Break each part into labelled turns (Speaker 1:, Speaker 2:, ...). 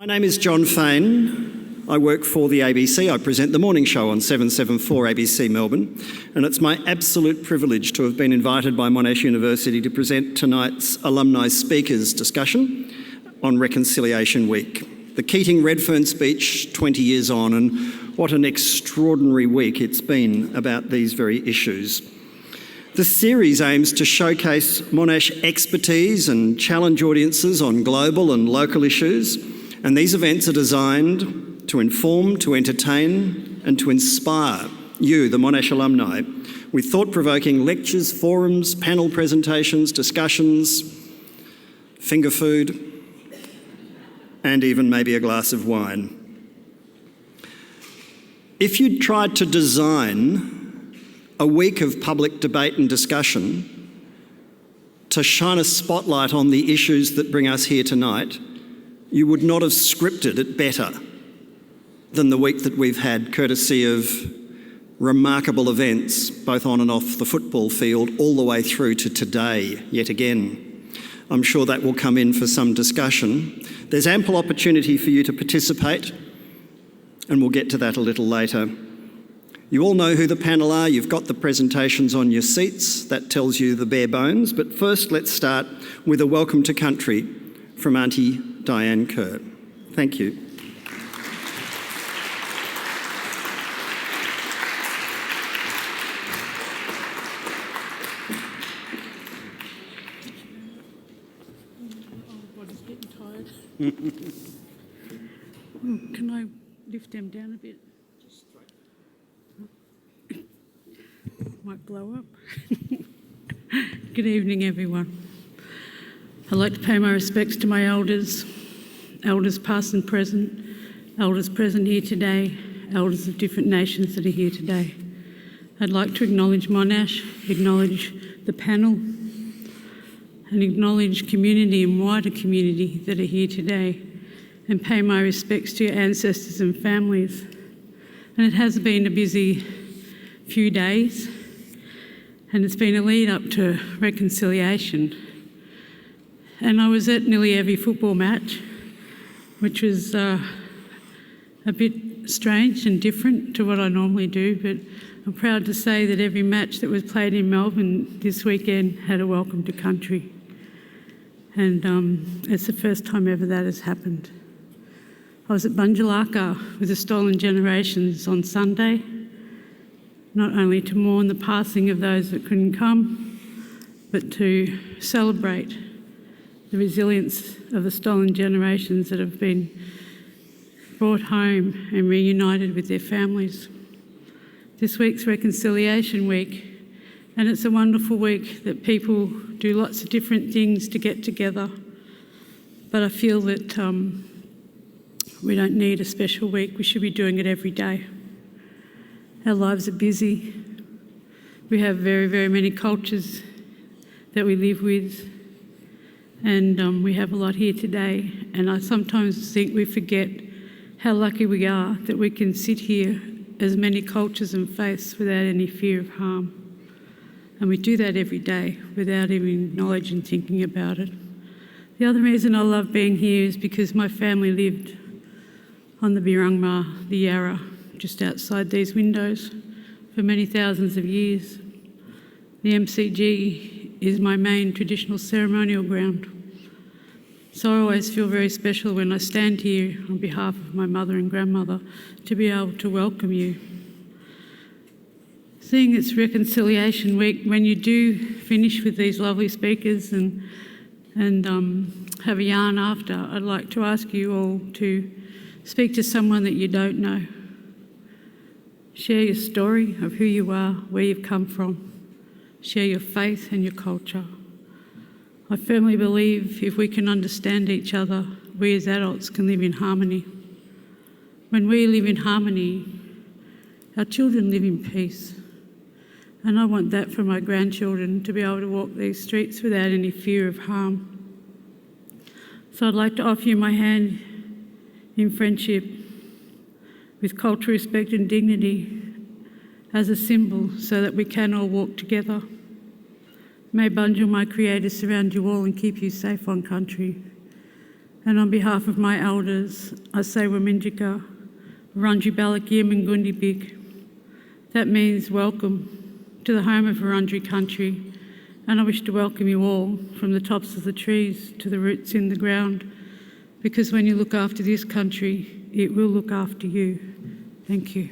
Speaker 1: My name is Jon Faine. I work for the ABC. I present the morning show on 774 ABC Melbourne, and it's my absolute privilege to have been invited by Monash University to present tonight's Alumni Speakers discussion on Reconciliation Week. The Keating Redfern Speech 20 years on, and what an extraordinary week it's been about these very issues. The series aims to showcase Monash expertise and challenge audiences on global and local issues, and these events are designed to inform, to entertain and to inspire you, the Monash alumni, with thought-provoking lectures, forums, panel presentations, discussions, finger food, and even maybe a glass of wine. If you'd tried to design a week of public debate and discussion to shine a spotlight on the issues that bring us here tonight, you would not have scripted it better than the week that we've had, courtesy of remarkable events, both on and off the football field, all the way through to today, yet again. I'm sure that will come in for some discussion. There's ample opportunity for you to participate, and we'll get to that a little later. You all know who the panel are. You've got the presentations on your seats. That tells you the bare bones. But first, let's start with a welcome to country from Auntie Diane Kerr. Thank you.
Speaker 2: Can I lift them down a bit? Might blow up. Good evening, everyone. I'd like to pay my respects to my elders past and present, elders present here today, elders of different nations that are here today. I'd like to acknowledge Monash, acknowledge the panel, and acknowledge community and wider community that are here today, and pay my respects to your ancestors and families. And it has been a busy few days, and it's been a lead up to reconciliation. And I was at nearly every football match, which was a bit strange and different to what I normally do, but I'm proud to say that every match that was played in Melbourne this weekend had a welcome to country. And it's the first time ever that has happened. I was at Bunjalaka with the Stolen Generations on Sunday, not only to mourn the passing of those that couldn't come, but to celebrate the resilience of the stolen generations that have been brought home and reunited with their families. This week's Reconciliation Week, and it's a wonderful week that people do lots of different things to get together, but I feel that we don't need a special week. We should be doing it every day. Our lives are busy. We have very, very many cultures that we live with, and we have a lot here today. And I sometimes think we forget how lucky we are that we can sit here as many cultures and faiths without any fear of harm. And we do that every day without even knowledge and thinking about it. The other reason I love being here is because my family lived on the Birrungma, the Yarra, just outside these windows for many thousands of years. The MCG is my main traditional ceremonial ground. So I always feel very special when I stand here on behalf of my mother and grandmother to be able to welcome you. Seeing it's Reconciliation Week, when you do finish with these lovely speakers and have a yarn after, I'd like to ask you all to speak to someone that you don't know. Share your story of who you are, where you've come from. Share your faith and your culture. I firmly believe if we can understand each other, we as adults can live in harmony. When we live in harmony, our children live in peace. And I want that for my grandchildren, to be able to walk these streets without any fear of harm. So I'd like to offer you my hand in friendship with cultural respect and dignity as a symbol so that we can all walk together. May Bunjil, my Creator, surround you all and keep you safe on country. And on behalf of my elders, I say Waminjika, Wurundjeri Balakia Mingundi Big. That means welcome to the home of Wurundjeri country, and I wish to welcome you all from the tops of the trees to the roots in the ground, because when you look after this country, it will look after you. Thank you.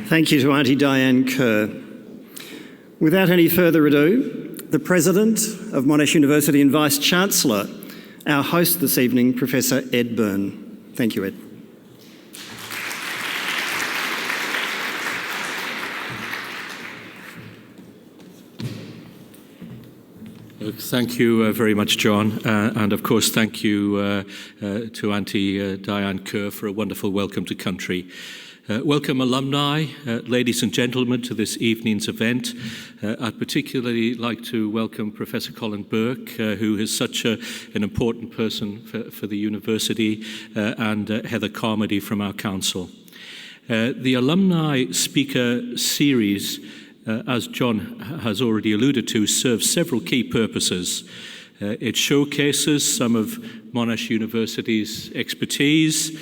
Speaker 1: Thank you to Auntie Diane Kerr. Without any further ado, the President of Monash University and Vice-Chancellor, our host this evening, Professor Ed Byrne. Thank you, Ed.
Speaker 3: Thank you very much, John, and of course thank you to Auntie Diane Kerr for a wonderful welcome to country. Welcome alumni, ladies and gentlemen, to this evening's event. I'd particularly like to welcome Professor Colin Burke, who is such an important person for the university, and Heather Carmody from our council. The Alumni Speaker Series, as John has already alluded to, serves several key purposes. It showcases some of Monash University's expertise.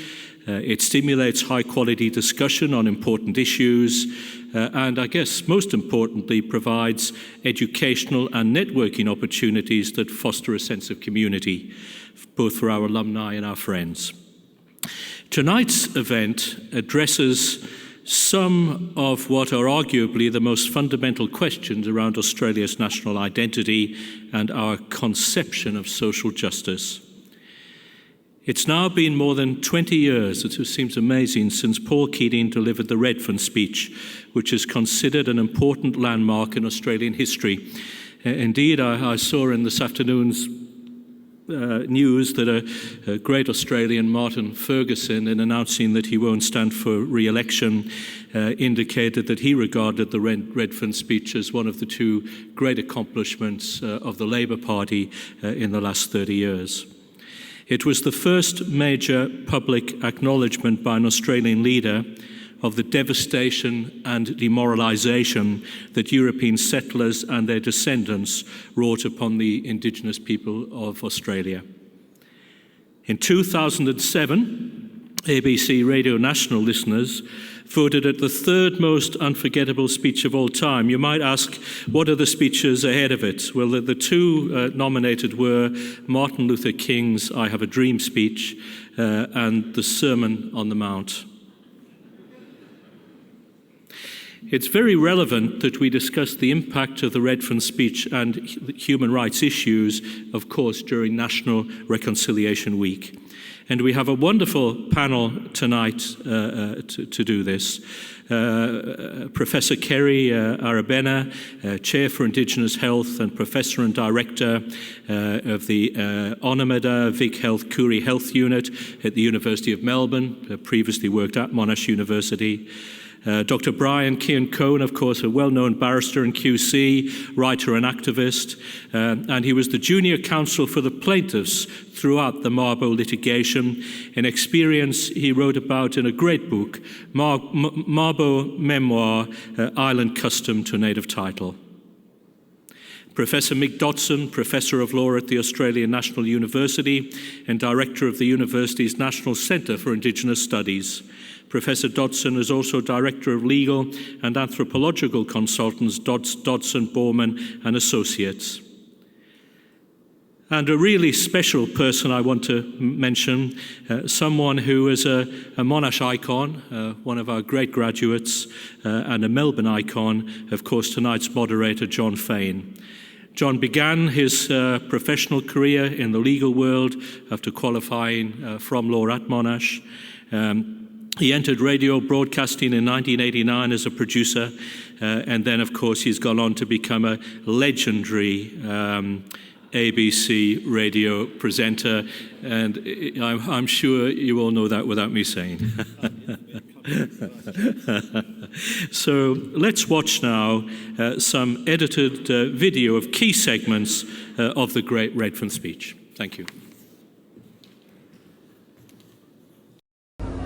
Speaker 3: It stimulates high-quality discussion on important issues, and I guess most importantly provides educational and networking opportunities that foster a sense of community, both for our alumni and our friends. Tonight's event addresses some of what are arguably the most fundamental questions around Australia's national identity and our conception of social justice. It's now been more than 20 years, it seems amazing, since Paul Keating delivered the Redfern Speech, which is considered an important landmark in Australian history. Indeed, I saw in this afternoon's news that a great Australian, Martin Ferguson, in announcing that he won't stand for re-election, indicated that he regarded the Redfern Speech as one of the two great accomplishments of the Labour Party in the last 30 years. It was the first major public acknowledgement by an Australian leader of the devastation and demoralisation that European settlers and their descendants wrought upon the Indigenous people of Australia. In 2007, ABC Radio National listeners voted it the third most unforgettable speech of all time. You might ask, what are the speeches ahead of it? Well, the two nominated were Martin Luther King's I Have a Dream speech and the Sermon on the Mount. It's very relevant that we discuss the impact of the Redfern Speech and human rights issues, of course, during National Reconciliation Week. And we have a wonderful panel tonight to do this. Professor Kerry Arabena, Chair for Indigenous Health and Professor and Director of the Honourable Vic Health Koori Health Unit at the University of Melbourne, previously worked at Monash University. Dr. Brian Keon-Cohen, of course, a well-known barrister and QC, writer and activist, and he was the junior counsel for the plaintiffs throughout the Mabo litigation, an experience he wrote about in a great book, Mabo Memoir, Island Custom to Native Title. Professor Mick Dodson, Professor of Law at the Australian National University and Director of the University's National Centre for Indigenous Studies. Professor Dodson is also Director of Legal and Anthropological Consultants, Dodson, Borman and Associates. And a really special person I want to mention, someone who is a Monash icon, one of our great graduates, and a Melbourne icon, of course, tonight's moderator, Jon Faine. John began his professional career in the legal world after qualifying from law at Monash. He entered radio broadcasting in 1989 as a producer, and then, of course, he's gone on to become a legendary ABC radio presenter, and I'm sure you all know that without me saying. So let's watch now some edited video of key segments of the great Redfern speech. Thank you.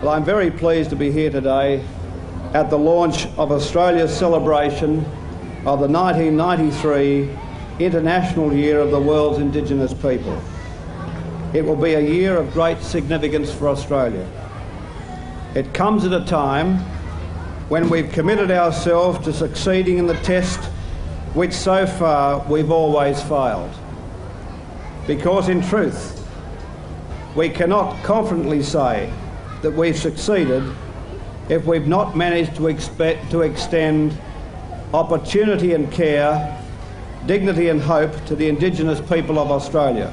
Speaker 4: Well, I'm very pleased to be here today at the launch of Australia's celebration of the 1993 International Year of the World's Indigenous People. It will be a year of great significance for Australia. It comes at a time when we've committed ourselves to succeeding in the test which so far we've always failed. Because in truth, we cannot confidently say that we've succeeded if we've not managed to extend opportunity and care, dignity and hope to the Indigenous people of Australia,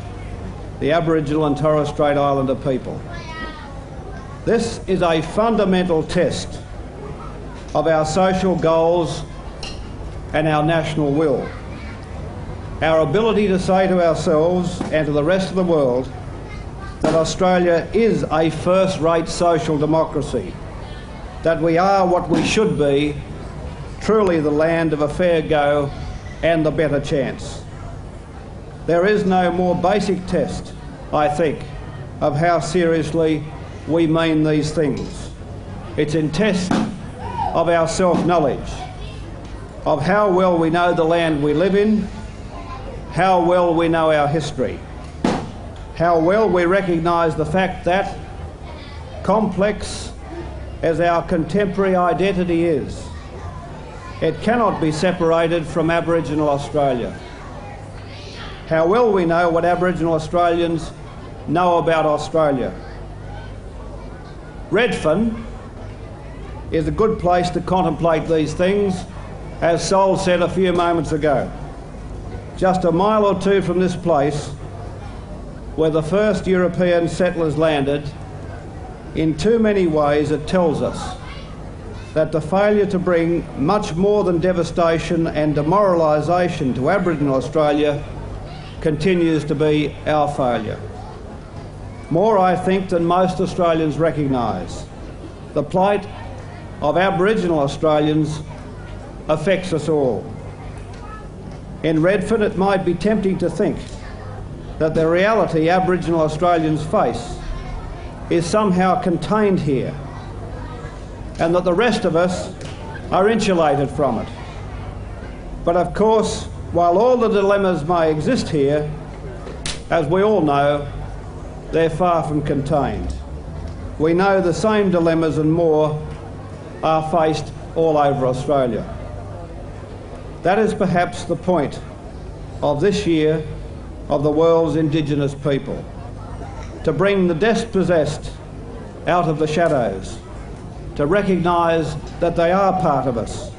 Speaker 4: the Aboriginal and Torres Strait Islander people. This is a fundamental test of our social goals and our national will. Our ability to say to ourselves and to the rest of the world that Australia is a first-rate social democracy, that we are what we should be, truly the land of a fair go and the better chance. There is no more basic test, I think, of how seriously we mean these things. It's in test of our self-knowledge, of how well we know the land we live in, how well we know our history, how well we recognise the fact that, complex as our contemporary identity is, it cannot be separated from Aboriginal Australia. How well we know what Aboriginal Australians know about Australia. Redfern is a good place to contemplate these things, as Sol said a few moments ago. Just a mile or two from this place, where the first European settlers landed, in too many ways it tells us that the failure to bring much more than devastation and demoralisation to Aboriginal Australia continues to be our failure. More, I think, than most Australians recognise. The plight of Aboriginal Australians affects us all. In Redfern, it might be tempting to think that the reality Aboriginal Australians face is somehow contained here, and that the rest of us are insulated from it. But of course, while all the dilemmas may exist here, as we all know, they're far from contained. We know the same dilemmas and more are faced all over Australia. That is perhaps the point of this year of the world's Indigenous people, to bring the dispossessed out of the shadows, to recognise that they are part of us,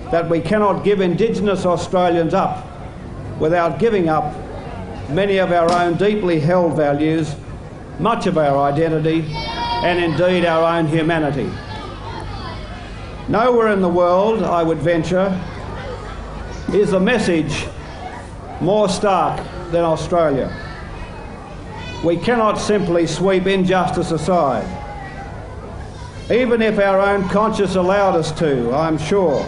Speaker 4: that we cannot give Indigenous Australians up without giving up many of our own deeply held values, much of our identity, and indeed our own humanity. Nowhere in the world, I would venture, is the message more stark than Australia. We cannot simply sweep injustice aside. Even if our own conscience allowed us to, I'm sure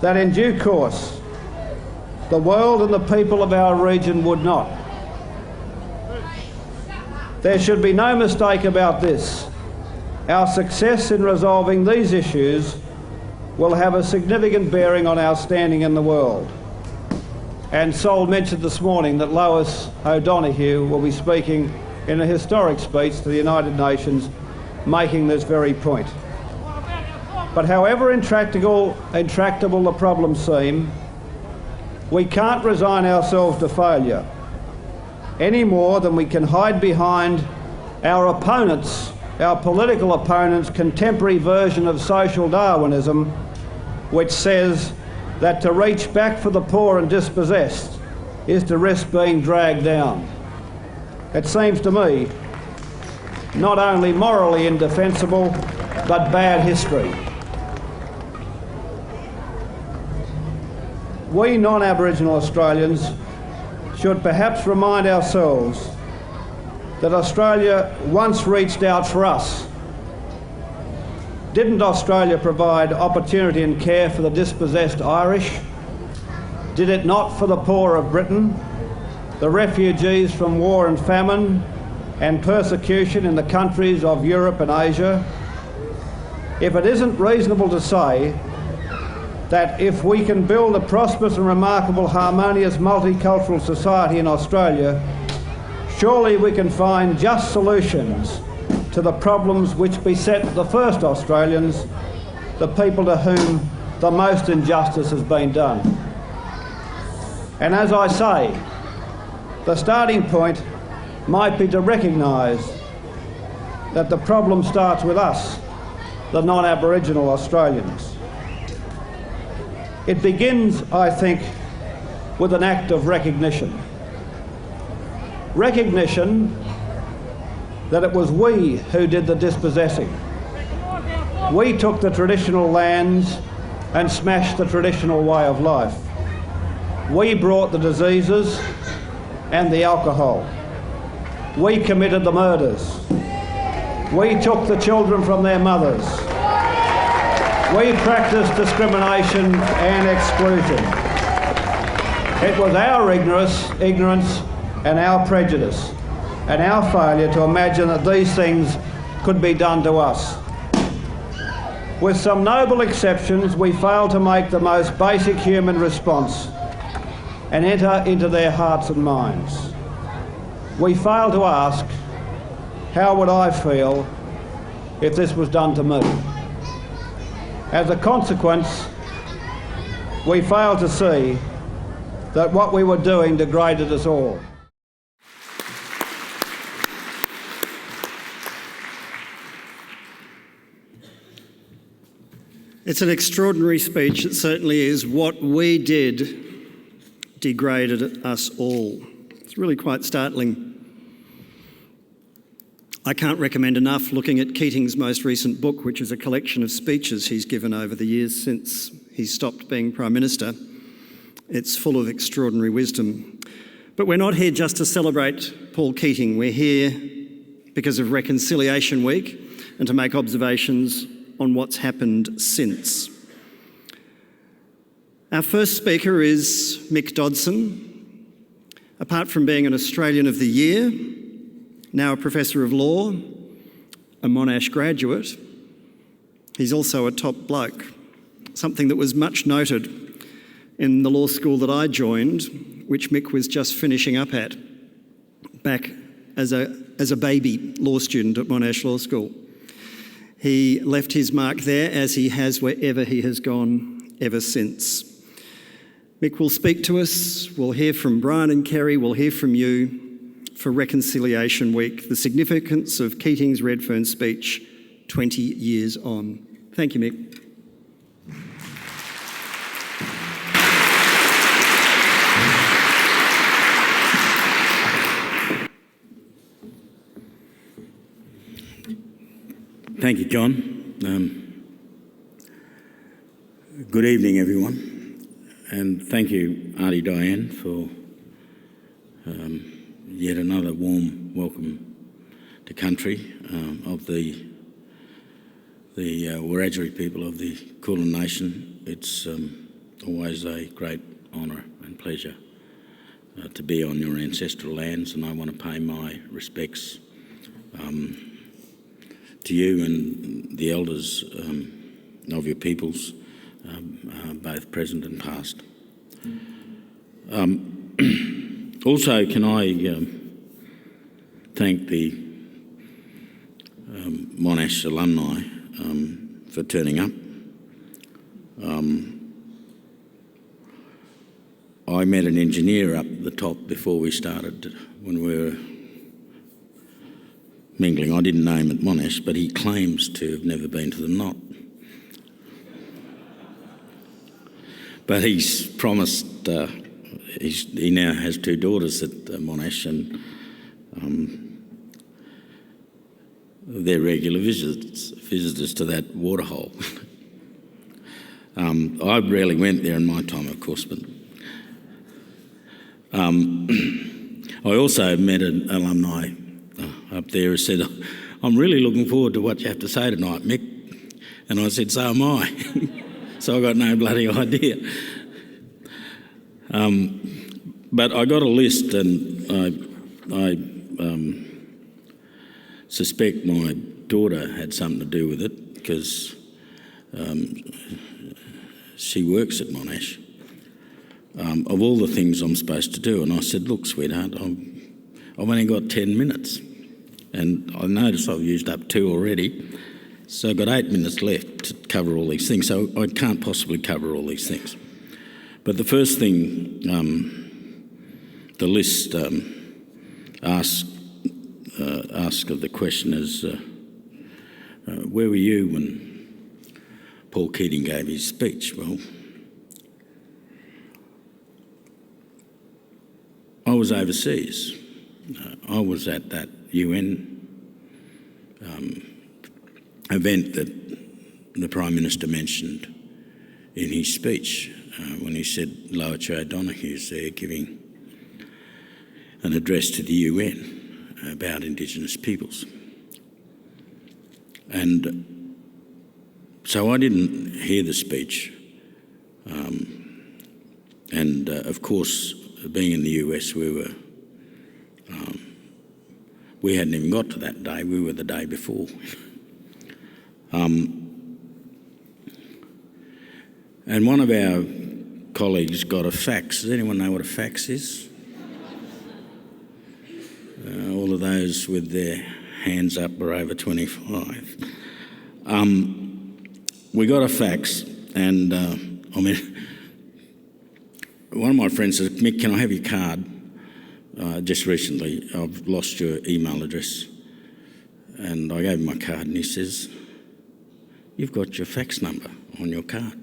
Speaker 4: that in due course the world and the people of our region would not. There should be no mistake about this. Our success in resolving these issues will have a significant bearing on our standing in the world. And Sol mentioned this morning that Lois O'Donoghue will be speaking in a historic speech to the United Nations, making this very point. But however intractable the problems seem, we can't resign ourselves to failure any more than we can hide behind our opponents, our political opponents' contemporary version of social Darwinism, which says that to reach back for the poor and dispossessed is to risk being dragged down. It seems to me not only morally indefensible, but bad history. We non-Aboriginal Australians should perhaps remind ourselves that Australia once reached out for us. Didn't Australia provide opportunity and care for the dispossessed Irish? Did it not for the poor of Britain, the refugees from war and famine and persecution in the countries of Europe and Asia? if it isn't reasonable to say that if we can build a prosperous and remarkable, harmonious, multicultural society in Australia, surely we can find just solutions to the problems which beset the first Australians, the people to whom the most injustice has been done. And as I say, the starting point might be to recognise that the problem starts with us, the non-Aboriginal Australians. It begins, I think, with an act of recognition. Recognition that it was we who did the dispossessing. We took the traditional lands and smashed the traditional way of life. We brought the diseases and the alcohol. We committed the murders. We took the children from their mothers. We practiced discrimination and exclusion. It was our ignorance and our prejudice and our failure to imagine that these things could be done to us. With some noble exceptions, we failed to make the most basic human response and enter into their hearts and minds. We failed to ask, how would I feel if this was done to me? As a consequence, we failed to see that what we were doing degraded us all.
Speaker 1: It's an extraordinary speech. It certainly is. What we did degraded us all. It's really quite startling. I can't recommend enough looking at Keating's most recent book, which is a collection of speeches he's given over the years since he stopped being Prime Minister. It's full of extraordinary wisdom. But we're not here just to celebrate Paul Keating. We're here because of Reconciliation Week and to make observations on what's happened since. Our first speaker is Mick Dodson. Apart from being an Australian of the Year, now a Professor of Law, a Monash graduate, he's also a top bloke, something that was much noted in the law school that I joined, which Mick was just finishing up at, back as a baby law student at Monash Law School. He left his mark there, as he has wherever he has gone ever since. Mick will speak to us. We'll hear from Brian and Kerry. We'll hear from you for Reconciliation Week, the significance of Keating's Redfern speech 20 years on. Thank you, Mick.
Speaker 5: Thank you, John. Good evening, everyone, and thank you, Auntie Diane, for yet another warm welcome to country of the Wiradjuri people of the Kulin Nation. It's always a great honour and pleasure to be on your ancestral lands, and I want to pay my respects to you and the elders of your peoples, both present and past. Also, can I thank the Monash alumni for turning up. I met an engineer up the top before we started, when we were mingling. I didn't know him at Monash, but he claims to have never been to the knot. But he's promised, he now has two daughters at Monash, and they're regular visitors to that waterhole. I rarely went there in my time, of course, but I also met an alumni up there who said, "I'm really looking forward to what you have to say tonight, Mick." And I said, "So am I." So I got no bloody idea. But I got a list, and I suspect my daughter had something to do with it, because she works at Monash, of all the things I'm supposed to do. And I said, look, sweetheart, I've only got 10 minutes. And I noticed I've used up 2 already. So I've got 8 minutes left to cover all these things. So I can't possibly cover all these things. But the first thing the list ask of the question is, where were you when Paul Keating gave his speech? Well, I was overseas. I was at that UN event that the Prime Minister mentioned in his speech when he said Lower O'Donoghue's there giving an address to the UN about Indigenous peoples. And so I didn't hear the speech. Of course, being in the US, we hadn't even got to that day. We were the day before. And one of our colleagues got a fax. Does anyone know what a fax is? All of those with their hands up are over 25. We got a fax, and one of my friends said, Mick, can I have your card? Just recently, I've lost your email address. And I gave him my card, and he says, you've got your fax number on your card.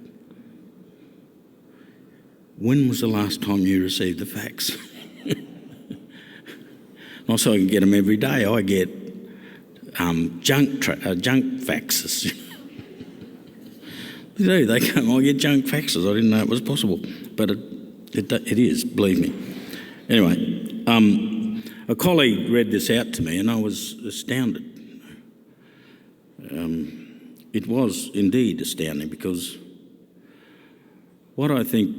Speaker 5: When was the last time you received a fax? Also, I can get them every day. I get junk faxes. They come, I get junk faxes. I didn't know it was possible, but it is, believe me. Anyway, a colleague read this out to me and I was astounded. It was indeed astounding because what I think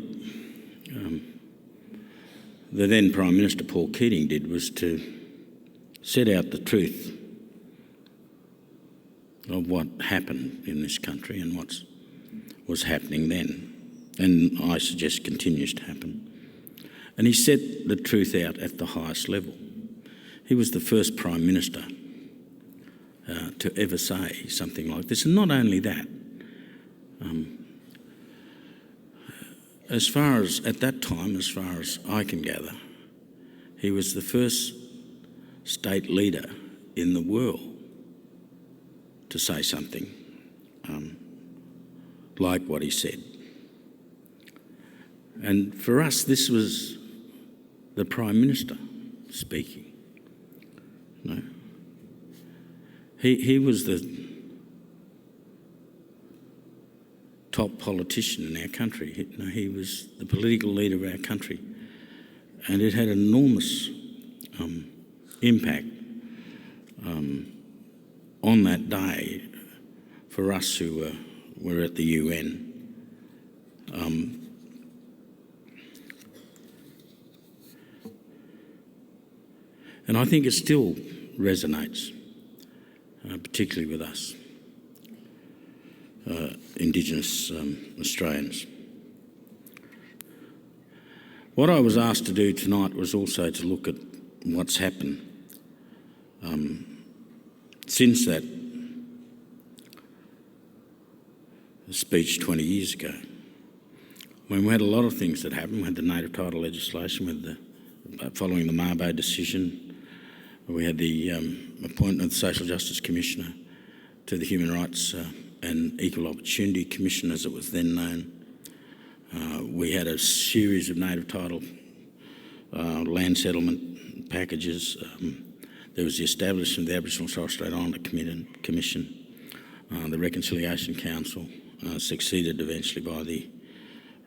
Speaker 5: the then Prime Minister Paul Keating did was to set out the truth of what happened in this country and what was happening then, and I suggest continues to happen. And he set the truth out at the highest level. He was the first Prime Minister to ever say something like this. And not only that, as far as I can gather, he was the first state leader in the world to say something like what he said. And for us, this was the Prime Minister speaking. No. He was the top politician in our country. He was the political leader of our country. And it had enormous impact on that day for us who were at the UN. And I think it still resonates, particularly with us, Indigenous Australians. What I was asked to do tonight was also to look at what's happened since that speech 20 years ago, when we had a lot of things that happened. We had the native title legislation with following the Mabo decision. We had the appointment of the Social Justice Commissioner to the Human Rights and Equal Opportunity Commission, as it was then known. We had a series of native title land settlement packages. There was the establishment of the Aboriginal and Torres Strait Islander Commission, the Reconciliation Council, succeeded eventually by the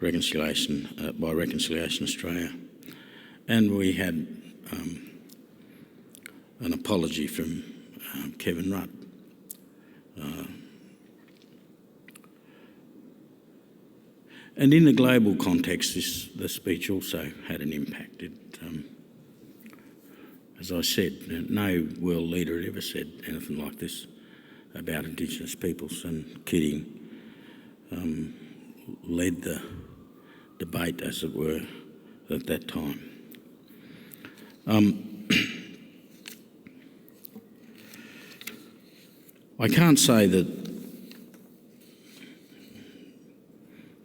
Speaker 5: Reconciliation Australia, and we had an apology from Kevin Rudd. And in the global context, the speech also had an impact. As I said, no world leader had ever said anything like this about Indigenous peoples, and Keating led the debate, as it were, at that time. I can't say that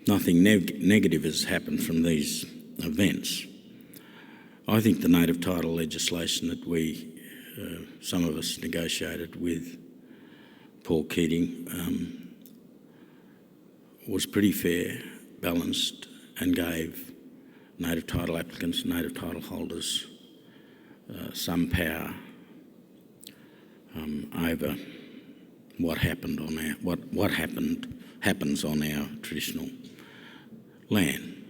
Speaker 5: nothing negative has happened from these events. I think the native title legislation that some of us negotiated with Paul Keating was pretty fair, balanced, and gave native title applicants, native title holders some power over what happened on happens on our traditional land.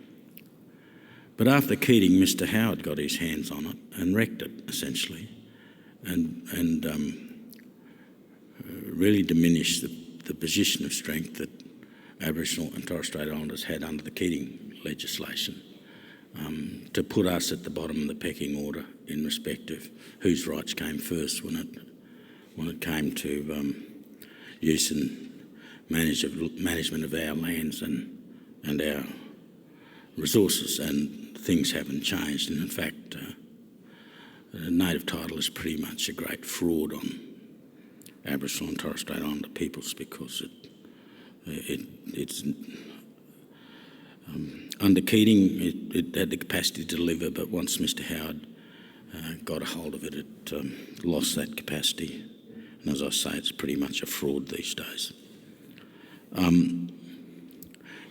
Speaker 5: But after Keating, Mr Howard got his hands on it and wrecked it, essentially, and really diminished the position of strength that Aboriginal and Torres Strait Islanders had under the Keating legislation, to put us at the bottom of the pecking order in respect of whose rights came first when it came to use and management of our lands and our resources. And things haven't changed, and in fact native title is pretty much a great fraud on Aboriginal and Torres Strait Islander peoples, because it's under Keating it had the capacity to deliver, but once Mr Howard got a hold of it, it lost that capacity. And as I say, it's pretty much a fraud these days.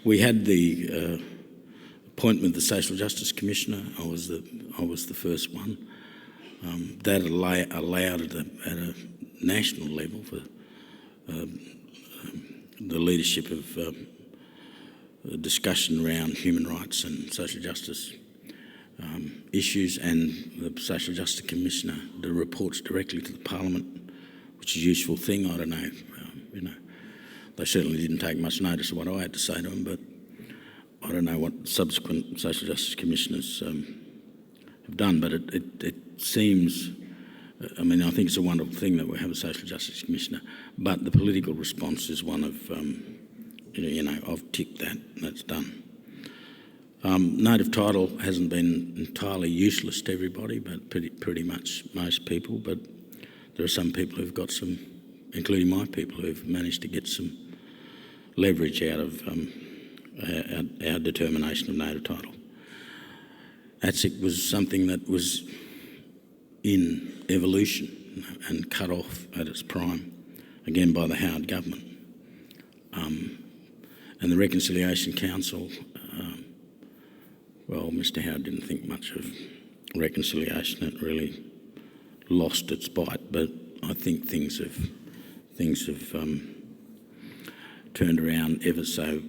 Speaker 5: We had the appointment of the Social Justice Commissioner. I was the first one. That allowed at a national level for the leadership of discussion around human rights and social justice issues, and the Social Justice Commissioner reports directly to the Parliament, which is a useful thing. I don't know, they certainly didn't take much notice of what I had to say to them, but I don't know what subsequent Social Justice Commissioners have done, but it seems, I think it's a wonderful thing that we have a Social Justice Commissioner, but the political response is one of, I've ticked that, and that's done. Native title hasn't been entirely useless to everybody, but pretty much most people, but there are some people who've got some, including my people, who've managed to get some leverage out of our determination of native title. ATSIC was something that was in evolution and cut off at its prime, again by the Howard government. And the Reconciliation Council, Mr Howard didn't think much of reconciliation. It really lost its bite, but I think things have turned around ever so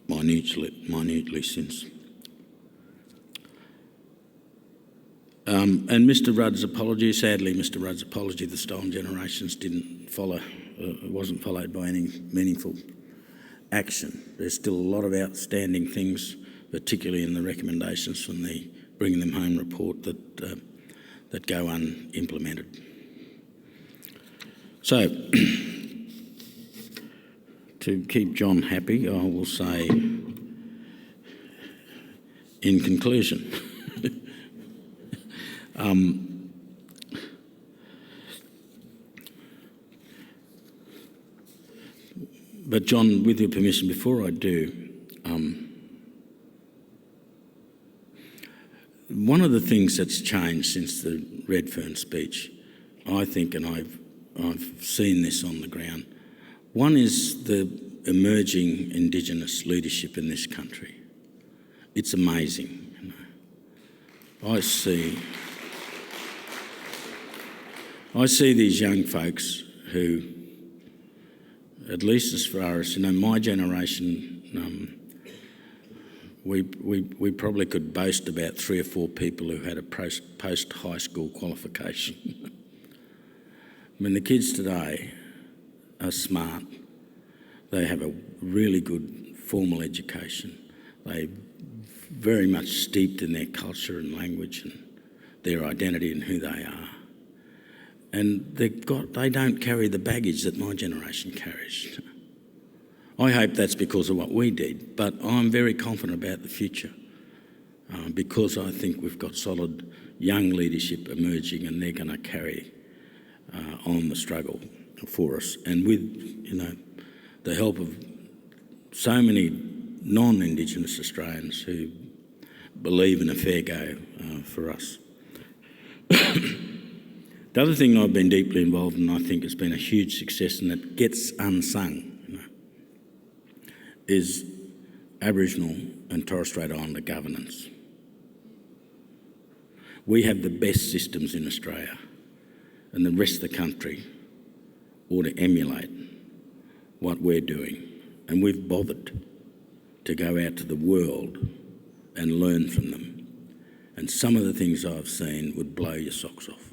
Speaker 5: minutely since. And Mr Rudd's apology, sadly, Mr Rudd's apology, the stolen generations wasn't followed by any meaningful action. There's still a lot of outstanding things, particularly in the recommendations from the Bringing Them Home report, that go unimplemented. So, to keep John happy, I will say, in conclusion, but John, with your permission, before I do, one of the things that's changed since the Redfern speech, I think, and I've seen this on the ground, one is the emerging Indigenous leadership in this country. It's amazing. I see these young folks who, at least as far as, my generation, we probably could boast about 3 or 4 people who had a post-high school qualification. The kids today are smart. They have a really good formal education. They're very much steeped in their culture and language and their identity and who they are. And they don't carry the baggage that my generation carries. I hope that's because of what we did, but I'm very confident about the future because I think we've got solid young leadership emerging, and they're going to carry on the struggle for us. And with, the help of so many non-Indigenous Australians who believe in a fair go for us. The other thing I've been deeply involved in, I think has been a huge success, and it gets unsung, is Aboriginal and Torres Strait Islander governance. We have the best systems in Australia, and the rest of the country ought to emulate what we're doing. And we've bothered to go out to the world and learn from them. And some of the things I've seen would blow your socks off.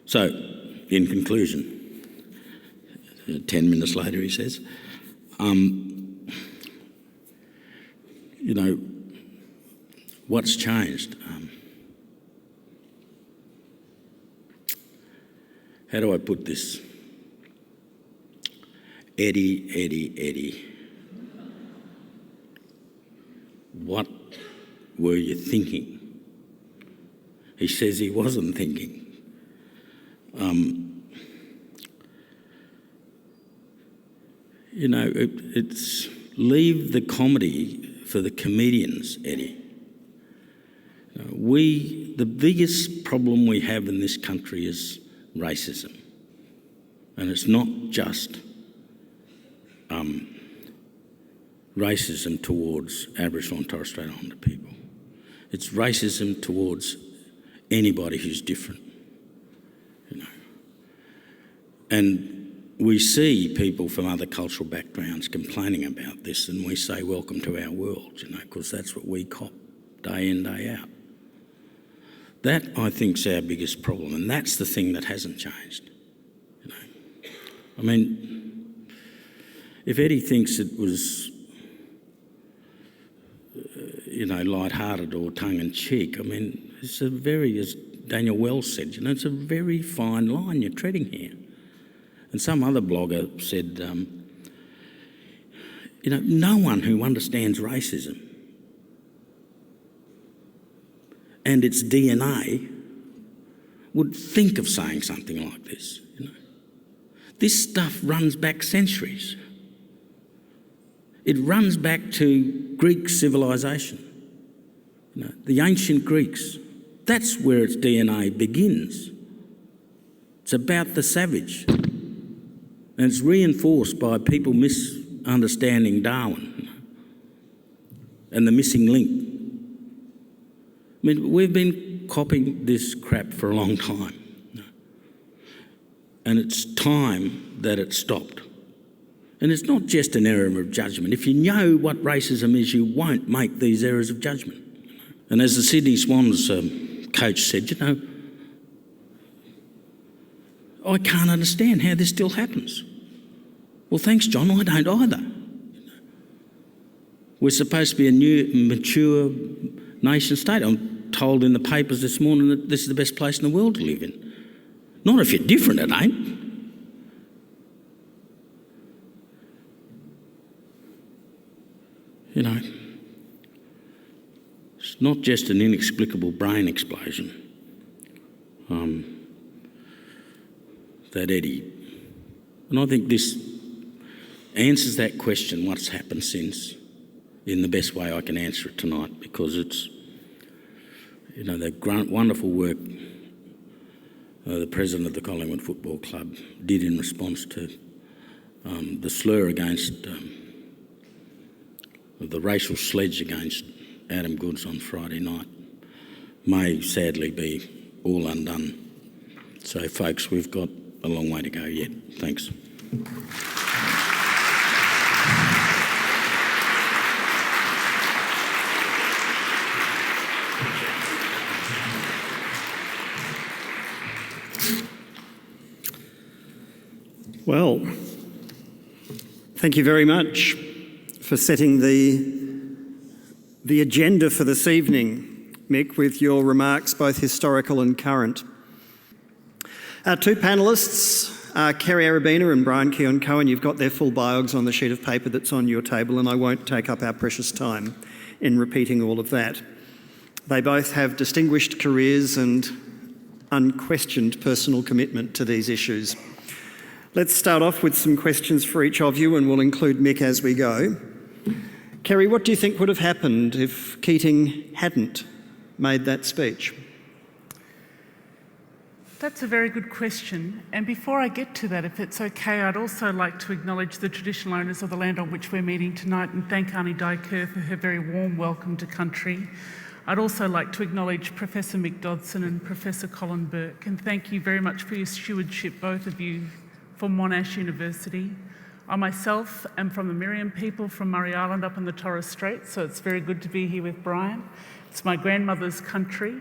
Speaker 5: So, in conclusion, 10 minutes later he says, what's changed? How do I put this? Eddie. What were you thinking? He says he wasn't thinking. It's leave the comedy for the comedians, Eddie. The biggest problem we have in this country is racism. And it's not just racism towards Aboriginal and Torres Strait Islander people. It's racism towards anybody who's different. And we see people from other cultural backgrounds complaining about this, and we say, welcome to our world, because that's what we cop day in, day out. That, I think, is our biggest problem, and that's the thing that hasn't changed. If Eddie thinks it was, light-hearted or tongue-in-cheek, it's a very, as Daniel Wells said, it's a very fine line you're treading here. And some other blogger said, no one who understands racism and its DNA would think of saying something like this. This stuff runs back centuries. It runs back to Greek civilization. The ancient Greeks, that's where its DNA begins. It's about the savage. And it's reinforced by people misunderstanding Darwin and the missing link. We've been copying this crap for a long time. And it's time that it stopped. And it's not just an error of judgment. If you know what racism is, you won't make these errors of judgment. And as the Sydney Swans coach said, I can't understand how this still happens. Well, thanks, John, I don't either. We're supposed to be a new, mature nation state. I'm told in the papers this morning that this is the best place in the world to live in. Not if you're different, it ain't. It's not just an inexplicable brain explosion. That Eddie, and I think this answers that question, what's happened since, in the best way I can answer it tonight, because it's, the wonderful work the president of the Collingwood Football Club did in response to the slur against, the racial sledge against Adam Goodes on Friday night may sadly be all undone. So, folks, we've got a long way to go yet. Thanks.
Speaker 1: Well, thank you very much for setting the agenda for this evening, Mick, with your remarks, both historical and current. Our two panellists Kerry Arabina and Brian Keon-Cohen, you've got their full bios on the sheet of paper that's on your table, and I won't take up our precious time in repeating all of that. They both have distinguished careers and unquestioned personal commitment to these issues. Let's start off with some questions for each of you, and we'll include Mick as we go. Kerry, what do you think would have happened if Keating hadn't made that speech?
Speaker 6: That's a very good question. And before I get to that, if it's okay, I'd also like to acknowledge the traditional owners of the land on which we're meeting tonight and thank Aunty Di Kerr for her very warm welcome to country. I'd also like to acknowledge Professor Mick Dodson and Professor Colin Burke, and thank you very much for your stewardship, both of you, for Monash University. I myself am from the Miriam people from Murray Island up in the Torres Strait, so it's very good to be here with Brian. It's my grandmother's country.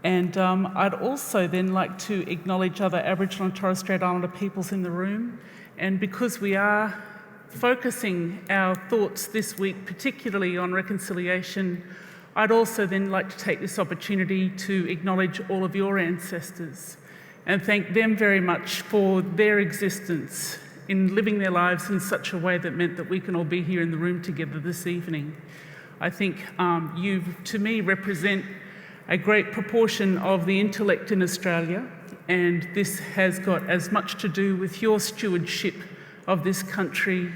Speaker 6: And I'd also then like to acknowledge other Aboriginal and Torres Strait Islander peoples in the room. And because we are focusing our thoughts this week, particularly on reconciliation, I'd also then like to take this opportunity to acknowledge all of your ancestors and thank them very much for their existence in living their lives in such a way that meant that we can all be here in the room together this evening. I think you, to me, represent a great proportion of the intellect in Australia, and this has got as much to do with your stewardship of this country.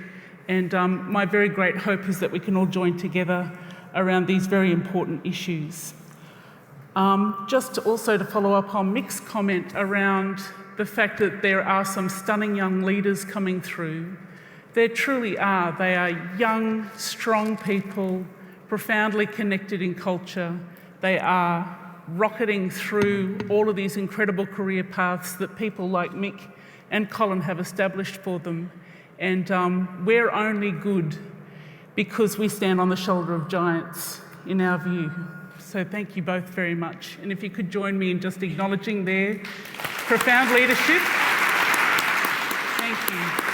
Speaker 6: And my very great hope is that we can all join together around these very important issues. Just also to follow up on Mick's comment around the fact that there are some stunning young leaders coming through. There truly are. They are young, strong people, profoundly connected in culture. They are rocketing through all of these incredible career paths that people like Mick and Colin have established for them. And we're only good because we stand on the shoulder of giants, in our view. So thank you both very much. And if you could join me in just acknowledging their profound leadership. Thank you.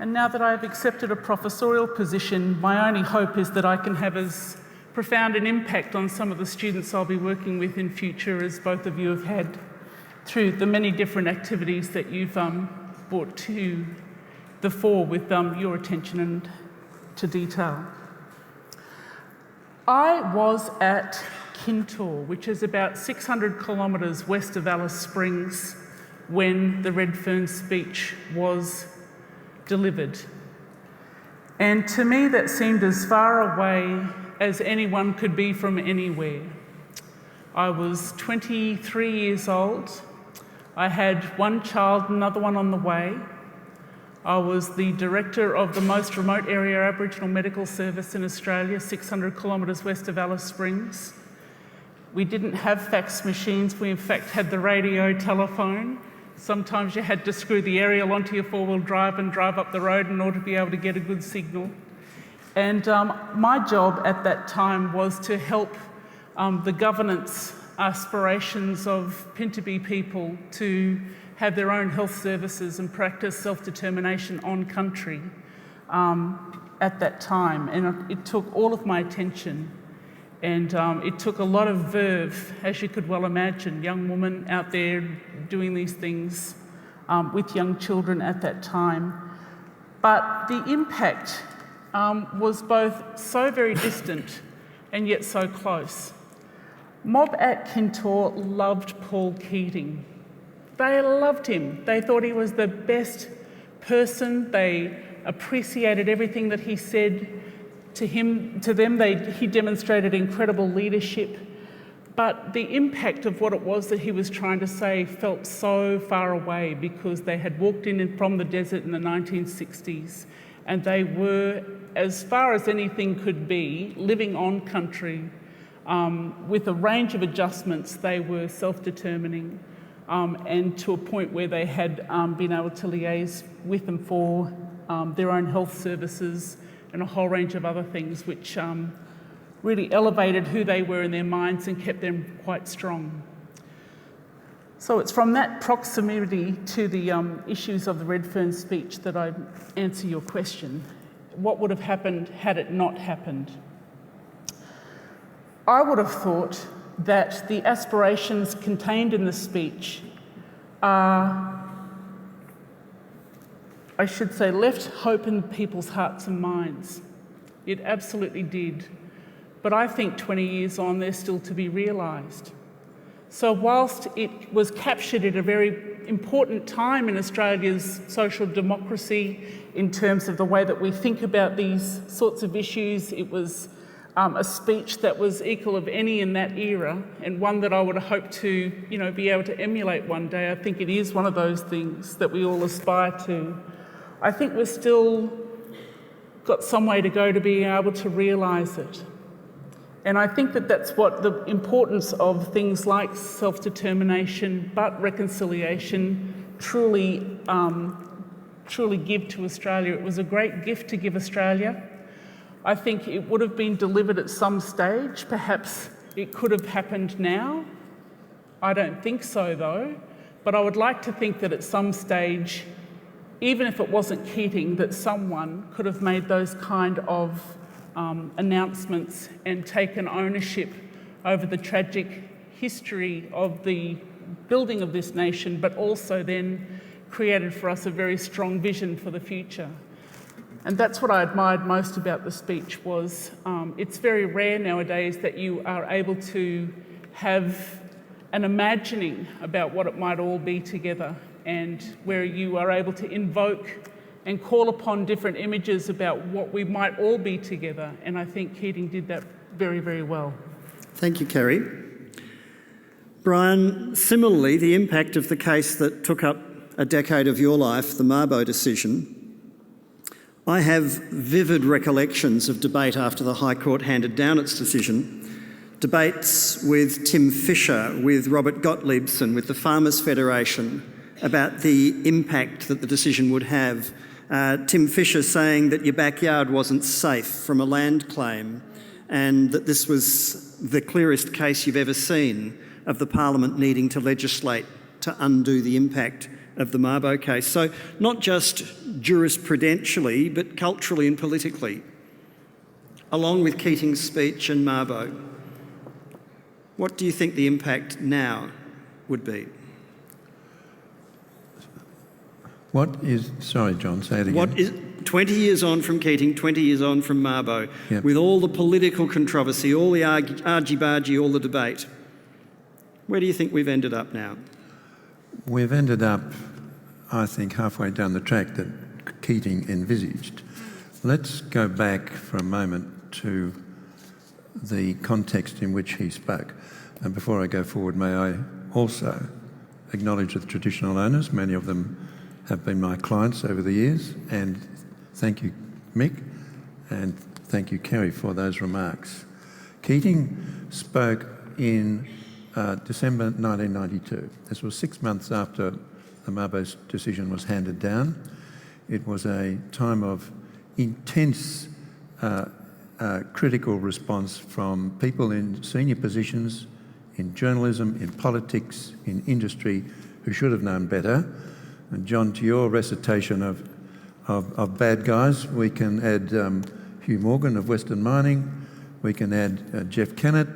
Speaker 6: And now that I've accepted a professorial position, my only hope is that I can have as profound an impact on some of the students I'll be working with in future as both of you have had through the many different activities that you've brought to the fore with your attention and to detail. I was at Kintore, which is about 600 kilometres west of Alice Springs, when the Redfern speech was delivered. And to me, that seemed as far away as anyone could be from anywhere. I was 23 years old. I had one child, another one on the way. I was the director of the most remote area Aboriginal medical service in Australia, 600 kilometres west of Alice Springs. We didn't have fax machines. We in fact had the radio telephone. Sometimes you had to screw the aerial onto your four-wheel drive and drive up the road in order to be able to get a good signal. And my job at that time was to help the governance aspirations of Pintabee people to have their own health services and practice self-determination on country at that time. And it took all of my attention. And it took a lot of verve, as you could well imagine, young woman out there doing these things with young children at that time. But the impact was both so very distant and yet so close. Mob at Kintore loved Paul Keating. They loved him. They thought he was the best person. They appreciated everything that he said. To them, he demonstrated incredible leadership, but the impact of what it was that he was trying to say felt so far away because they had walked in from the desert in the 1960s and they were, as far as anything could be, living on country with a range of adjustments. They were self-determining and to a point where they had been able to liaise with them for their own health services and a whole range of other things which really elevated who they were in their minds and kept them quite strong. So it's from that proximity to the issues of the Redfern speech that I answer your question. What would have happened had it not happened? I would have thought that the aspirations contained in the speech are, I should say, left hope in people's hearts and minds. It absolutely did. But I think 20 years on, they're still to be realised. So whilst it was captured at a very important time in Australia's social democracy in terms of the way that we think about these sorts of issues, it was a speech that was equal of any in that era, and one that I would hope to, be able to emulate one day. I think it is one of those things that we all aspire to. I think we've still got some way to go to being able to realise it. And I think that that's what the importance of things like self-determination but reconciliation truly give to Australia. It was a great gift to give Australia. I think it would have been delivered at some stage. Perhaps it could have happened now. I don't think so, though. But I would like to think that at some stage, even if it wasn't Keating, that someone could have made those kind of announcements and taken ownership over the tragic history of the building of this nation, but also then created for us a very strong vision for the future. And that's what I admired most about the speech was it's very rare nowadays that you are able to have an imagining about what it might all be together, and where you are able to invoke and call upon different images about what we might all be together. And I think Keating did that very, very well.
Speaker 1: Thank you, Kerry. Brian, similarly, the impact of the case that took up a decade of your life, the Mabo decision, I have vivid recollections of debate after the High Court handed down its decision, debates with Tim Fischer, with Robert Gottliebson, with the Farmers Federation about the impact that the decision would have. Tim Fischer saying that your backyard wasn't safe from a land claim, and that this was the clearest case you've ever seen of the Parliament needing to legislate to undo the impact of the Mabo case. So not just jurisprudentially, but culturally and politically, along with Keating's speech and Mabo. What do you think the impact now would be?
Speaker 7: Sorry, John, say it again.
Speaker 1: 20 years on from Keating, 20 years on from Mabo, yep, with all the political controversy, all the argy-bargy, all the debate, where do you think we've ended up now?
Speaker 7: We've ended up, I think, halfway down the track that Keating envisaged. Let's go back for a moment to the context in which he spoke. And before I go forward, may I also acknowledge the traditional owners. Many of them have been my clients over the years, and thank you, Mick, and thank you, Kerry, for those remarks. Keating spoke in December 1992. This was 6 months after the Mabo's decision was handed down. It was a time of intense critical response from people in senior positions, in journalism, in politics, in industry, who should have known better. And John, to your recitation of bad guys, we can add Hugh Morgan of Western Mining, we can add Jeff Kennett,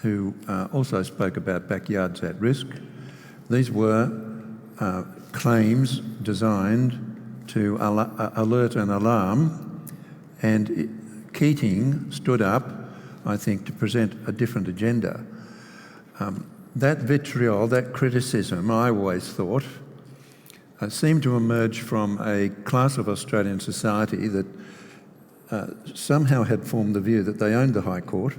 Speaker 7: who also spoke about backyards at risk. These were claims designed to alert an alarm, and Keating stood up, I think, to present a different agenda. That vitriol, that criticism, I always thought, seemed to emerge from a class of Australian society that somehow had formed the view that they owned the High Court,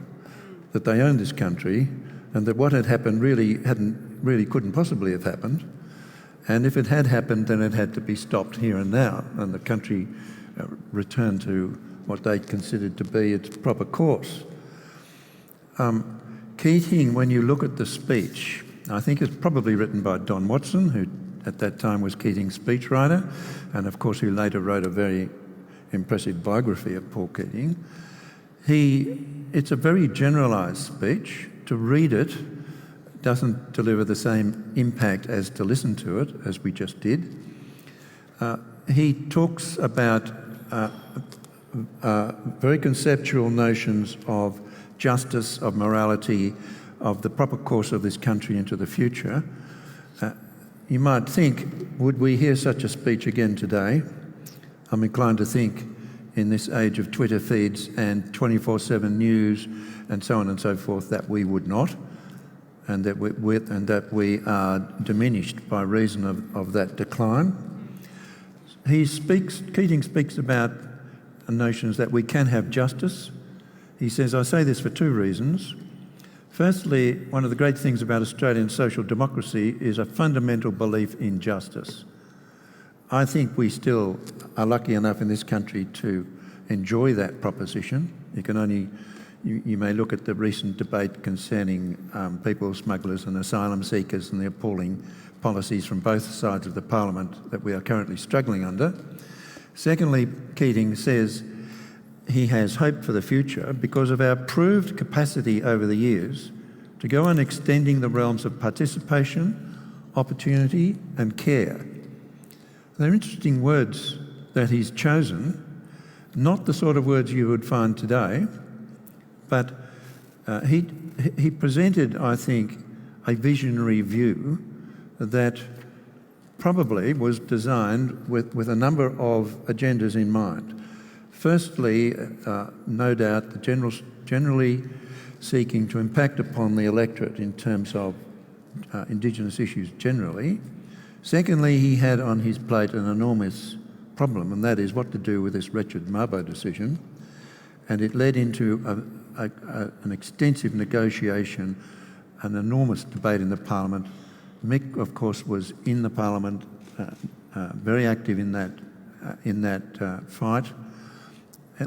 Speaker 7: that they owned this country, and that what had happened really couldn't possibly have happened. And if it had happened, then it had to be stopped here and now, and the country returned to what they considered to be its proper course. Keating, when you look at the speech, I think it's probably written by Don Watson, who at that time was Keating's speechwriter, and of course who later wrote a very impressive biography of Paul Keating. It's a very generalised speech. To read it doesn't deliver the same impact as to listen to it, as we just did. He talks about very conceptual notions of justice, of morality, of the proper course of this country into the future. You might think, would we hear such a speech again today? I'm inclined to think, in this age of Twitter feeds and 24/7 news and so on and so forth, that we would not, and that we are diminished by reason of that decline. Keating speaks about notions that we can have justice. He says, I say this for two reasons. Firstly, one of the great things about Australian social democracy is a fundamental belief in justice. I think we still are lucky enough in this country to enjoy that proposition. You may look at the recent debate concerning people smugglers and asylum seekers and the appalling policies from both sides of the parliament that we are currently struggling under. Secondly, Keating says he has hope for the future because of our proved capacity over the years to go on extending the realms of participation, opportunity and care. They're interesting words that he's chosen, not the sort of words you would find today, but he presented, I think, a visionary view that probably was designed with a number of agendas in mind. Firstly, no doubt, generally seeking to impact upon the electorate in terms of Indigenous issues generally. Secondly, he had on his plate an enormous problem, and that is what to do with this wretched Mabo decision. And it led into an extensive negotiation, an enormous debate in the Parliament. Mick, of course, was in the Parliament, very active in that fight,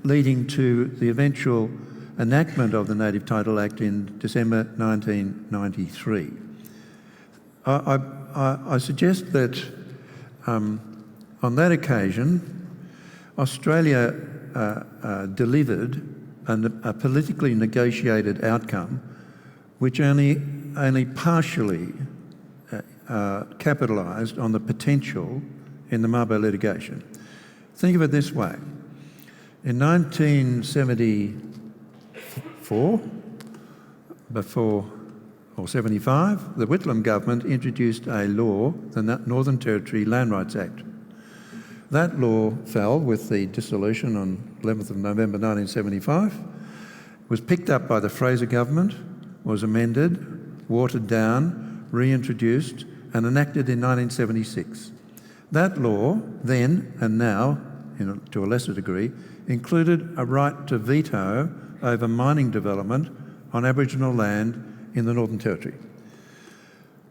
Speaker 7: leading to the eventual enactment of the Native Title Act in December 1993. I suggest that on that occasion, Australia delivered a politically negotiated outcome which only partially capitalised on the potential in the Mabo litigation. Think of it this way. In 1974, 75, the Whitlam government introduced a law, the Northern Territory Land Rights Act. That law fell with the dissolution on 11th of November 1975, was picked up by the Fraser government, was amended, watered down, reintroduced and enacted in 1976. That law then and now, to a lesser degree, included a right to veto over mining development on Aboriginal land in the Northern Territory.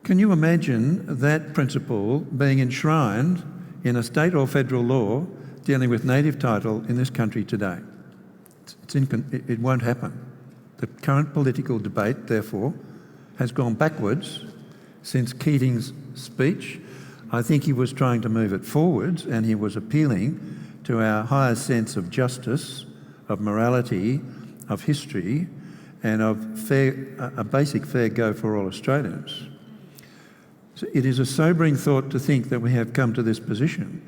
Speaker 7: Can you imagine that principle being enshrined in a state or federal law dealing with native title in this country today? It won't happen. The current political debate, therefore, has gone backwards since Keating's speech. I think he was trying to move it forwards, and he was appealing to our higher sense of justice, of morality, of history, and of a basic fair go for all Australians. So it is a sobering thought to think that we have come to this position.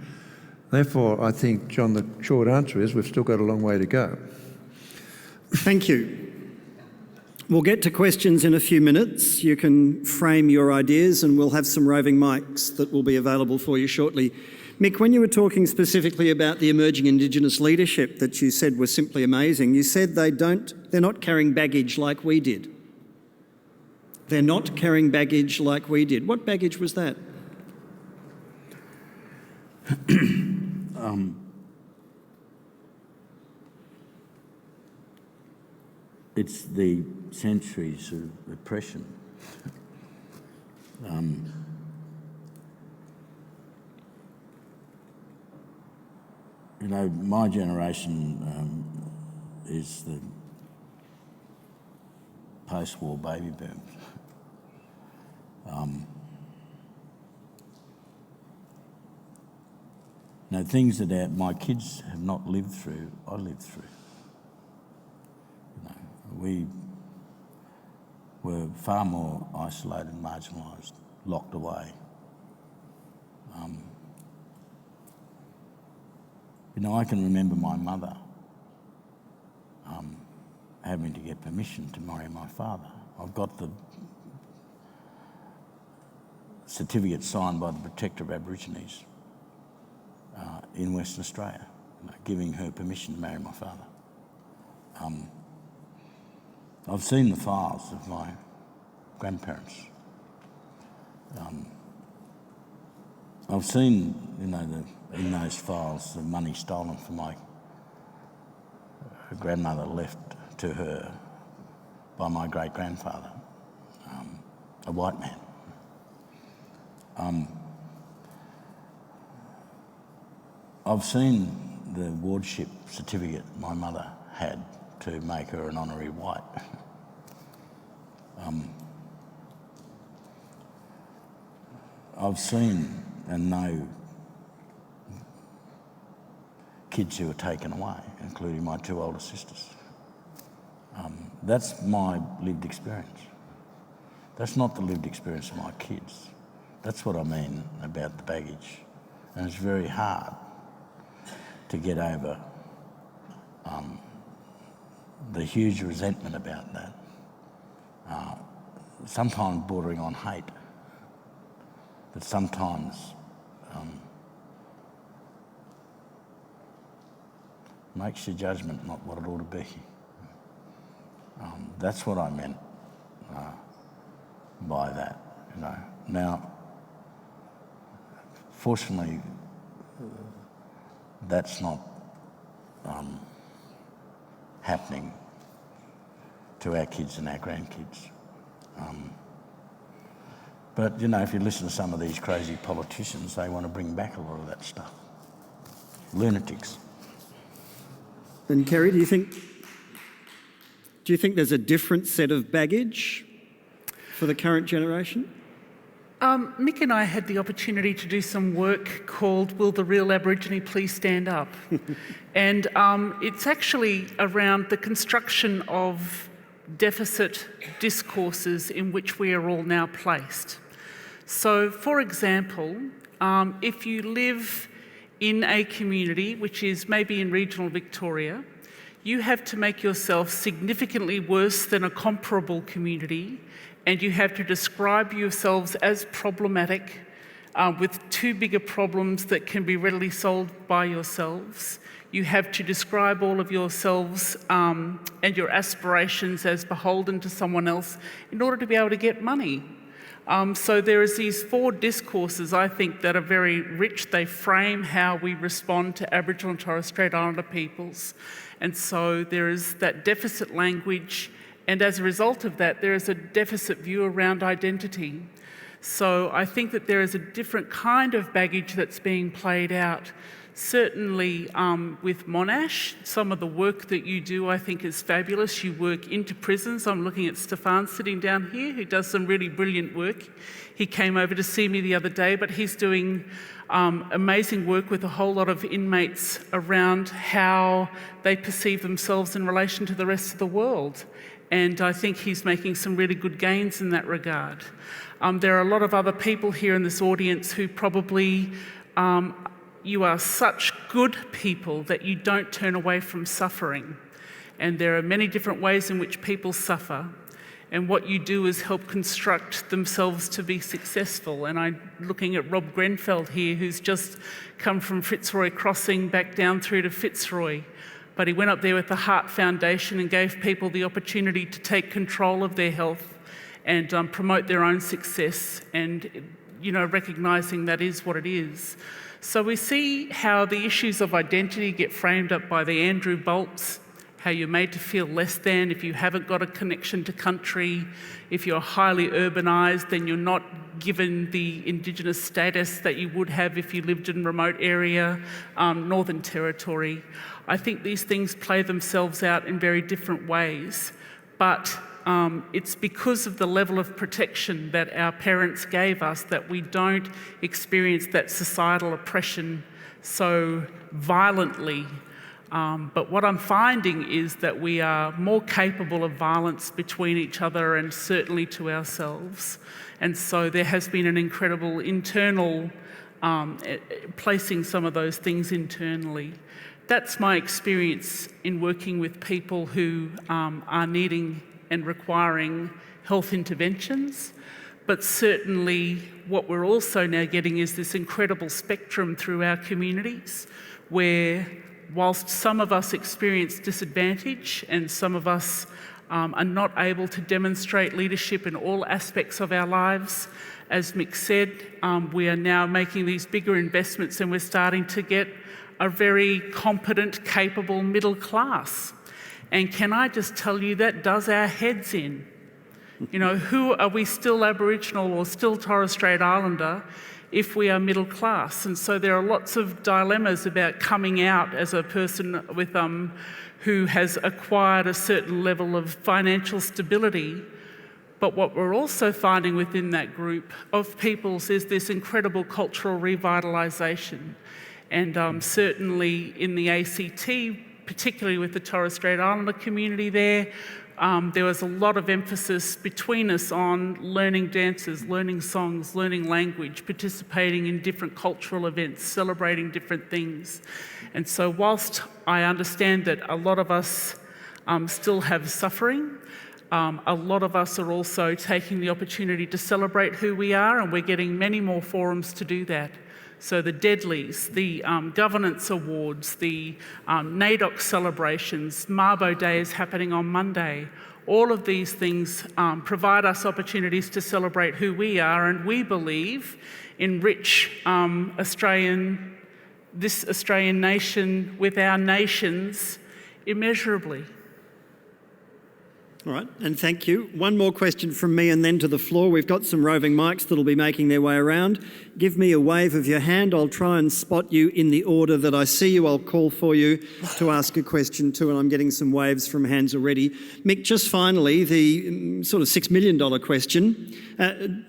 Speaker 7: Therefore, I think, John, the short answer is we've still got a long way to go.
Speaker 1: Thank you. We'll get to questions in a few minutes. You can frame your ideas and we'll have some roving mics that will be available for you shortly. Mick, when you were talking specifically about the emerging Indigenous leadership that you said was simply amazing, you said they're not carrying baggage like we did. They're not carrying baggage like we did. What baggage was that?
Speaker 5: It's the centuries of oppression. My generation is the post-war baby boom. Things that my kids have not lived through, I lived through. We were far more isolated, marginalised, locked away. I can remember my mother having to get permission to marry my father. I've got the certificate signed by the Protector of Aborigines in Western Australia, giving her permission to marry my father. I've seen the files of my grandparents. I've seen, in those files, the money stolen from her grandmother left to her by my great-grandfather, a white man. I've seen the wardship certificate my mother had to make her an honorary white. I've seen and know kids who were taken away, including my two older sisters. That's my lived experience. That's not the lived experience of my kids. That's what I mean about the baggage. And it's very hard to get over the huge resentment about that, sometimes bordering on hate, that sometimes makes your judgment not what it ought to be. That's what I meant by that, Now, fortunately, that's not happening to our kids and our grandkids. But, if you listen to some of these crazy politicians, they want to bring back a lot of that stuff. Lunatics.
Speaker 1: And Kerry, do you think there's a different set of baggage for the current generation?
Speaker 6: Mick and I had the opportunity to do some work called Will the Real Aborigine Please Stand Up? And it's actually around the construction of deficit discourses in which we are all now placed. So, for example, if you live in a community which is maybe in regional Victoria, you have to make yourself significantly worse than a comparable community, and you have to describe yourselves as problematic with too big a problems that can be readily solved by yourselves. You have to describe all of yourselves and your aspirations as beholden to someone else in order to be able to get money. So there is these four discourses, I think, that are very rich. They frame how we respond to Aboriginal and Torres Strait Islander peoples. And so there is that deficit language, and as a result of that, there is a deficit view around identity. So I think that there is a different kind of baggage that's being played out. Certainly with Monash, some of the work that you do I think is fabulous. You work into prisons. I'm looking at Stefan sitting down here who does some really brilliant work. He came over to see me the other day, but he's doing amazing work with a whole lot of inmates around how they perceive themselves in relation to the rest of the world. And I think he's making some really good gains in that regard. There are a lot of other people here in this audience who probably you are such good people that you don't turn away from suffering. And there are many different ways in which people suffer. And what you do is help construct themselves to be successful. And I'm looking at Rob Grenfell here, who's just come from Fitzroy Crossing back down through to Fitzroy. But he went up there with the Heart Foundation and gave people the opportunity to take control of their health and promote their own success, and recognising that is what it is. So we see how the issues of identity get framed up by the Andrew Bolts, how you're made to feel less than if you haven't got a connection to country. If you're highly urbanised, then you're not given the Indigenous status that you would have if you lived in a remote area, Northern Territory. I think these things play themselves out in very different ways, but it's because of the level of protection that our parents gave us that we don't experience that societal oppression so violently. But what I'm finding is that we are more capable of violence between each other and certainly to ourselves. And so there has been an incredible internal placing some of those things internally. That's my experience in working with people who are needing and requiring health interventions. But certainly what we're also now getting is this incredible spectrum through our communities where whilst some of us experience disadvantage and some of us are not able to demonstrate leadership in all aspects of our lives, as Mick said, we are now making these bigger investments and we're starting to get a very competent, capable middle class. And can I just tell you, that does our heads in. You know, who are we still Aboriginal or still Torres Strait Islander if we are middle class? And so there are lots of dilemmas about coming out as a person with who has acquired a certain level of financial stability. But what we're also finding within that group of peoples is this incredible cultural revitalisation. And certainly in the ACT, particularly with the Torres Strait Islander community there was a lot of emphasis between us on learning dances, learning songs, learning language, participating in different cultural events, celebrating different things. And so whilst I understand that a lot of us still have suffering, a lot of us are also taking the opportunity to celebrate who we are, and we're getting many more forums to do that. So the Deadlies, the Governance Awards, the NAIDOC celebrations, Mabo Day is happening on Monday. All of these things provide us opportunities to celebrate who we are, and we believe enrich this Australian nation with our nations immeasurably.
Speaker 1: All right, and thank you. One more question from me and then to the floor. We've got some roving mics that'll be making their way around. Give me a wave of your hand. I'll try and spot you in the order that I see you. I'll call for you to ask a question too, and I'm getting some waves from hands already. Mick, just finally, the sort of $6 million question.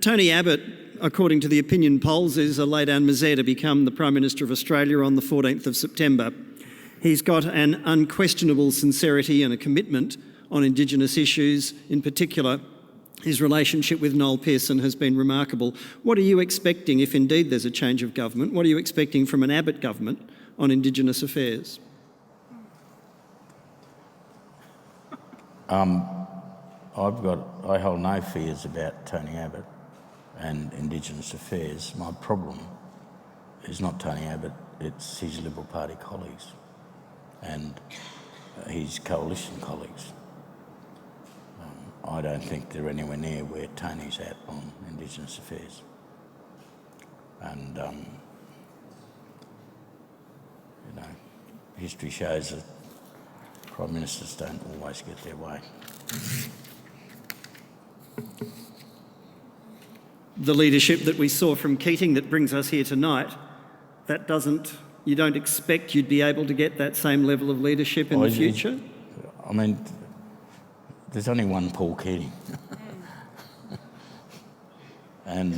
Speaker 1: Tony Abbott, according to the opinion polls, is a lay-down misère to become the Prime Minister of Australia on the 14th of September. He's got an unquestionable sincerity and a commitment on Indigenous issues. In particular, his relationship with Noel Pearson has been remarkable. What are you expecting, if indeed there's a change of government, what are you expecting from an Abbott government on Indigenous affairs?
Speaker 5: I hold no fears about Tony Abbott and Indigenous affairs. My problem is not Tony Abbott, it's his Liberal Party colleagues and his coalition colleagues. I don't think they're anywhere near where Tony's at on Indigenous affairs. And, history shows that Prime Ministers don't always get their way.
Speaker 1: The leadership that we saw from Keating that brings us here tonight, you don't expect you'd be able to get that same level of leadership in the future?
Speaker 5: I mean, there's only one Paul Keating. And,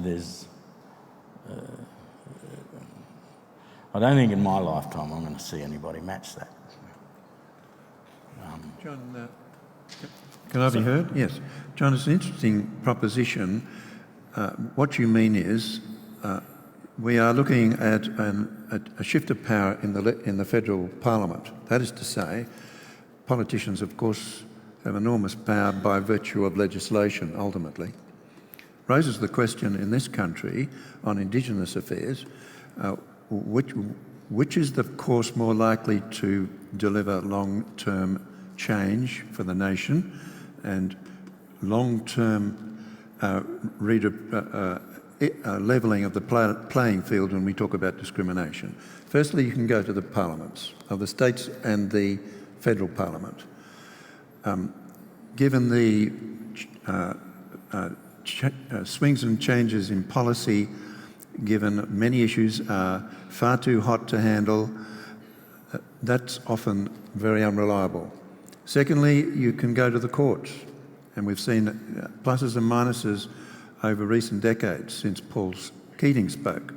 Speaker 5: there's... I don't think in my lifetime I'm going to see anybody match that.
Speaker 7: John, can I be heard? Yes. John, it's an interesting proposition. What you mean is we are looking at a shift of power in the federal parliament. That is to say, politicians, of course, have enormous power by virtue of legislation, ultimately. Raises the question in this country on Indigenous affairs, which is the course more likely to deliver long-term change for the nation and long-term levelling of the playing field when we talk about discrimination. Firstly, you can go to the parliaments of the states and the federal parliament. Given the swings and changes in policy, given many issues are far too hot to handle, that's often very unreliable. Secondly, you can go to the courts, and we've seen pluses and minuses over recent decades since Paul Keating spoke.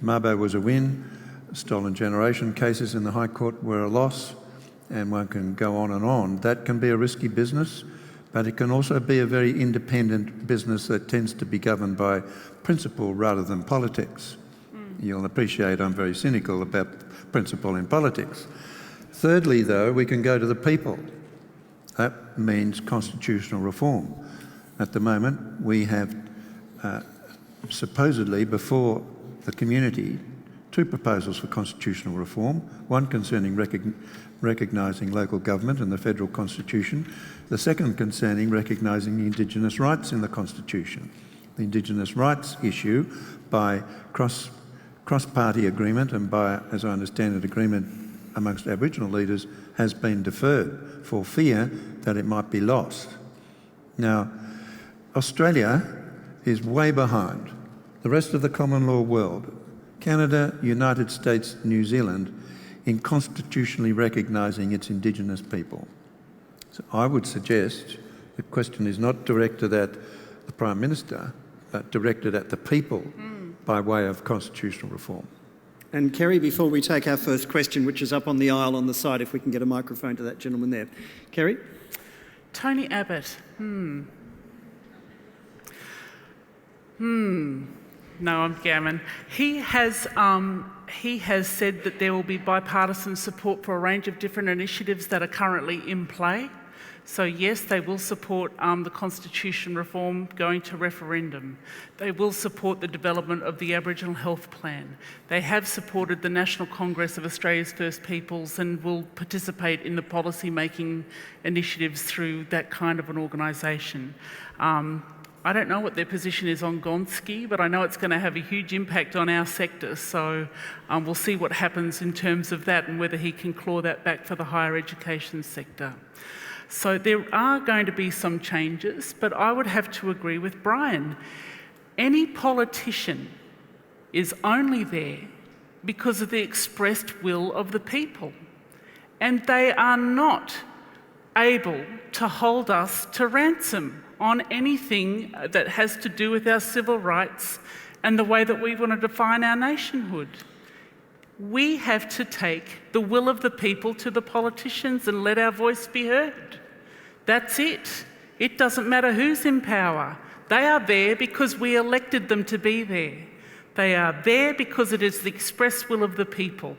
Speaker 7: Mabo was a win, stolen generation cases in the High Court were a loss, and one can go on and on. That can be a risky business, but it can also be a very independent business that tends to be governed by principle rather than politics. You'll appreciate I'm very cynical about principle in politics. Thirdly, though, we can go to the people. That means constitutional reform. At the moment, we have supposedly before the community 2 proposals for constitutional reform, one concerning recognising local government and the federal constitution, the second concerning recognising the Indigenous rights in the constitution. The Indigenous rights issue, by cross-party agreement and by, as I understand it, agreement amongst Aboriginal leaders, has been deferred for fear that it might be lost. Now, Australia is way behind the rest of the common law world, Canada, United States, New Zealand, in constitutionally recognising its Indigenous people. So I would suggest the question is not directed at the Prime Minister, but directed at the people by way of constitutional reform.
Speaker 1: And Kerry, before we take our first question, which is up on the aisle on the side, if we can get a microphone to that gentleman there. Kerry?
Speaker 6: Tony Abbott. No, I'm gammon. He has said that there will be bipartisan support for a range of different initiatives that are currently in play. So yes, they will support the constitution reform going to referendum. They will support the development of the Aboriginal Health Plan. They have supported the National Congress of Australia's First Peoples and will participate in the policy-making initiatives through that kind of an organisation. I don't know what their position is on Gonski, but I know it's going to have a huge impact on our sector. So we'll see what happens in terms of that and whether he can claw that back for the higher education sector. So there are going to be some changes, but I would have to agree with Brian. Any politician is only there because of the expressed will of the people. And they are not able to hold us to ransom on anything that has to do with our civil rights and the way that we want to define our nationhood. We have to take the will of the people to the politicians and let our voice be heard. That's it. It doesn't matter who's in power. They are there because we elected them to be there. They are there because it is the express will of the people.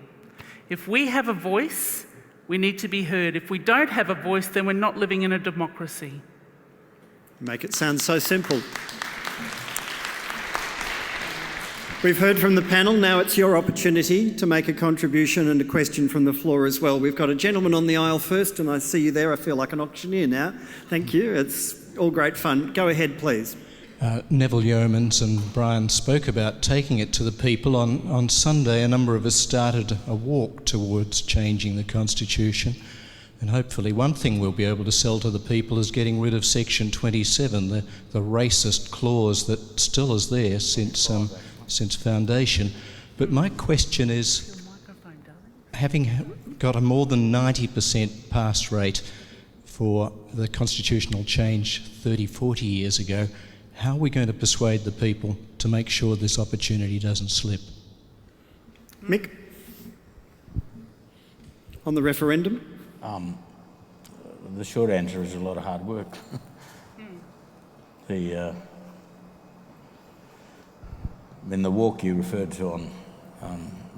Speaker 6: If we have a voice, we need to be heard. If we don't have a voice, then we're not living in a democracy.
Speaker 1: Make it sound so simple. We've heard from the panel. Now it's your opportunity to make a contribution and a question from the floor as well. We've got a gentleman on the aisle first, and I see you there. I feel like an auctioneer now. Thank you. It's all great fun. Go ahead, please.
Speaker 8: Neville Yeomans and Brian spoke about taking it to the people. On Sunday, a number of us started a walk towards changing the Constitution. And hopefully one thing we'll be able to sell to the people is getting rid of Section 27, the racist clause that still is there since foundation. But my question is, having got a more than 90% pass rate for the constitutional change 30, 40 years ago, how are we going to persuade the people to make sure this opportunity doesn't slip?
Speaker 1: Mick? On the referendum?
Speaker 5: The short answer is a lot of hard work. The walk you referred to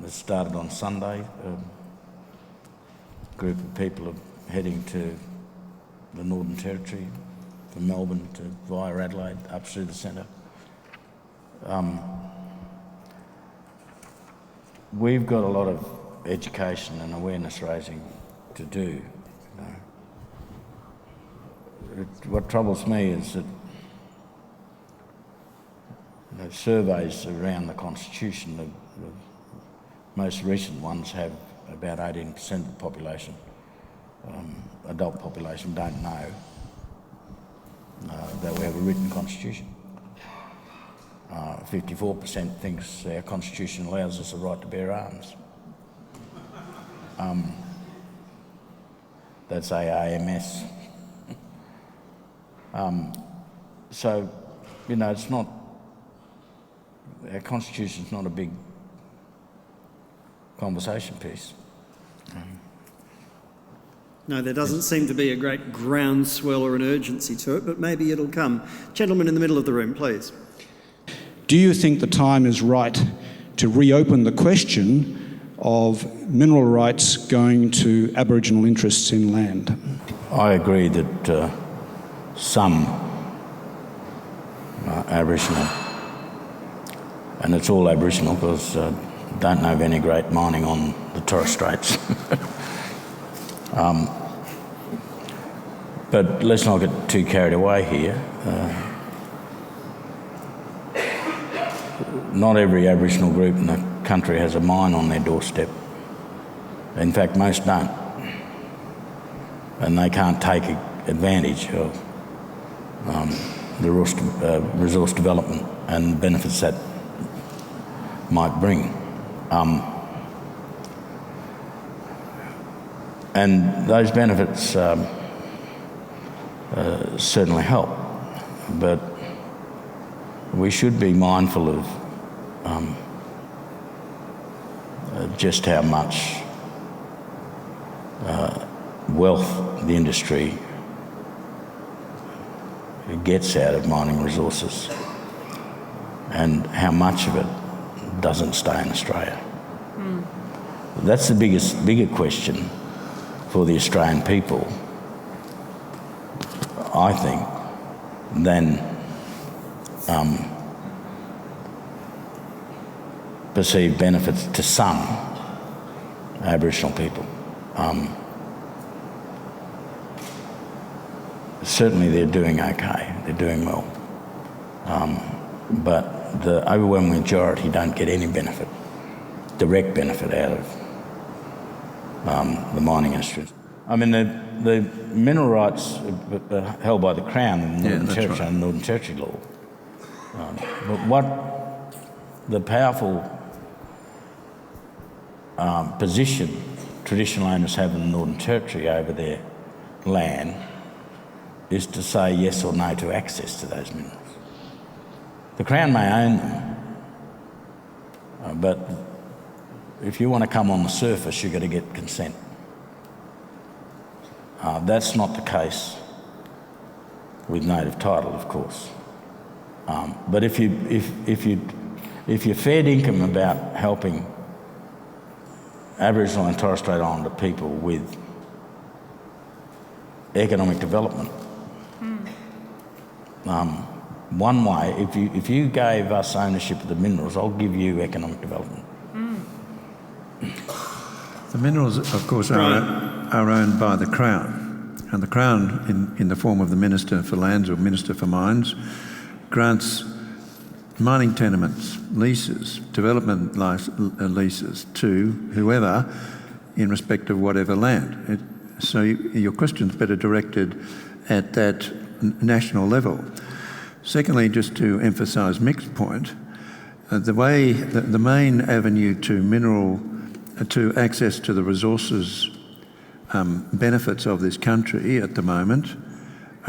Speaker 5: that started on Sunday, a group of people are heading to the Northern Territory, from Melbourne to via Adelaide, up through the centre. We've got a lot of education and awareness raising to do. What troubles me is that surveys around the Constitution, the most recent ones have about 18% of the population, adult population, don't know that we have a written Constitution. 54% thinks our Constitution allows us the right to bear arms. That's AAMS. So, it's not, our Constitution's not a big conversation piece.
Speaker 1: No, there doesn't seem to be a great groundswell or an urgency to it, but maybe it'll come. Gentleman in the middle of the room, please.
Speaker 9: Do you think the time is right to reopen the question of mineral rights going to Aboriginal interests in land?
Speaker 5: I agree that some Aboriginal. And it's all Aboriginal because don't know of any great mining on the Torres Straits. But let's not get too carried away here. Not every Aboriginal group in the country has a mine on their doorstep. In fact, most don't. And they can't take advantage of the resource development and benefits that might bring. And those benefits certainly help, but we should be mindful of just how much wealth the industry gets out of mining resources and how much of it doesn't stay in Australia. That's the bigger question for the Australian people, I think, than perceived benefits to some Aboriginal people. Certainly they're doing okay, they're doing well. But the overwhelming majority don't get any benefit, direct benefit out of the mining industry. I mean, the mineral rights are held by the Crown in the Northern Territory and Northern Territory law. But what the powerful position traditional owners have in the Northern Territory over their land is to say yes or no to access to those minerals. The Crown may own them, but if you want to come on the surface, you've got to get consent. That's not the case with native title, of course. But if you're fair dinkum about helping Aboriginal and Torres Strait Islander people with economic development, one way, if you gave us ownership of the minerals, I'll give you economic development.
Speaker 7: The minerals, of course, are owned by the Crown, and the Crown, in the form of the Minister for Lands or Minister for Mines, grants mining tenements, leases, development leases to whoever in respect of whatever land. So your question's better directed at that national level. Secondly, just to emphasise Mick's point, the main avenue to access to the resources benefits of this country at the moment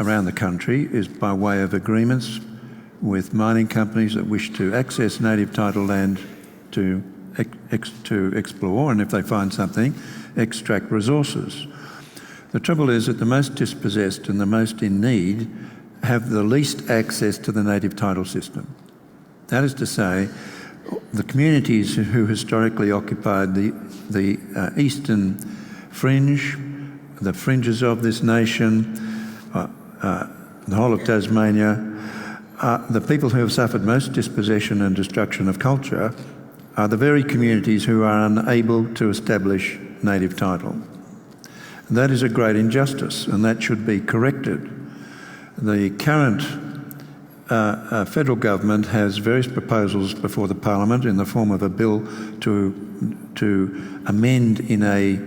Speaker 7: around the country is by way of agreements with mining companies that wish to access native title land to explore, and if they find something, extract resources. The trouble is that the most dispossessed and the most in need have the least access to the native title system. That is to say, the communities who historically occupied the eastern fringe, the fringes of this nation, the whole of Tasmania, the people who have suffered most dispossession and destruction of culture are the very communities who are unable to establish native title. That is a great injustice, and that should be corrected. The current federal government has various proposals before the Parliament in the form of a bill to amend in a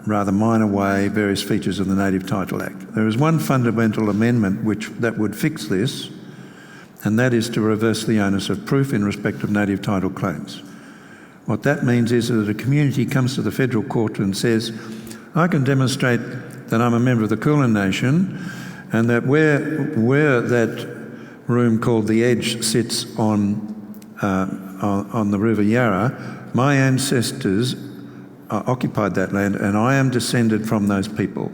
Speaker 7: rather minor way various features of the Native Title Act. There is one fundamental amendment that would fix this, and that is to reverse the onus of proof in respect of native title claims. What that means is that a community comes to the federal court and says, I can demonstrate that I'm a member of the Kulin Nation and that where that room called the Edge sits on the River Yarra, my ancestors occupied that land and I am descended from those people.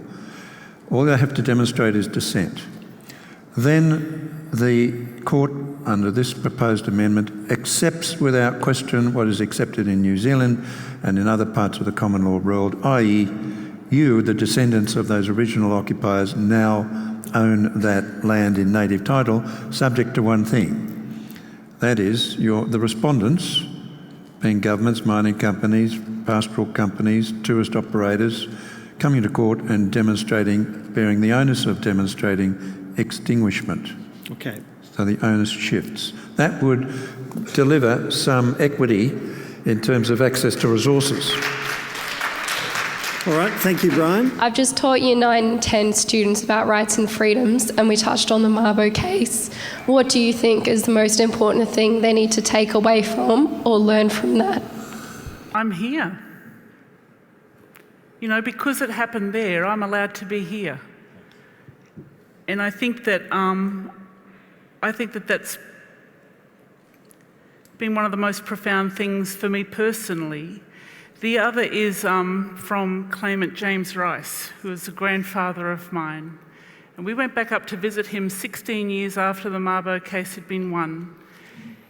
Speaker 7: All they have to demonstrate is descent. Then the court, under this proposed amendment, accepts without question what is accepted in New Zealand and in other parts of the common law world, i.e. you, the descendants of those original occupiers, now own that land in native title, subject to one thing. That is, the respondents, being governments, mining companies, pastoral companies, tourist operators, coming to court and bearing the onus of demonstrating extinguishment.
Speaker 1: Okay.
Speaker 7: So the onus shifts. That would deliver some equity in terms of access to resources.
Speaker 1: All right, thank you, Brian.
Speaker 10: I've just taught year 9 and 10 students about rights and freedoms, and we touched on the Mabo case. What do you think is the most important thing they need to take away from or learn from that?
Speaker 6: I'm here. You know, because it happened there, I'm allowed to be here. And I think that that's been one of the most profound things for me personally. The other is from claimant James Rice, who was a grandfather of mine. And we went back up to visit him 16 years after the Mabo case had been won.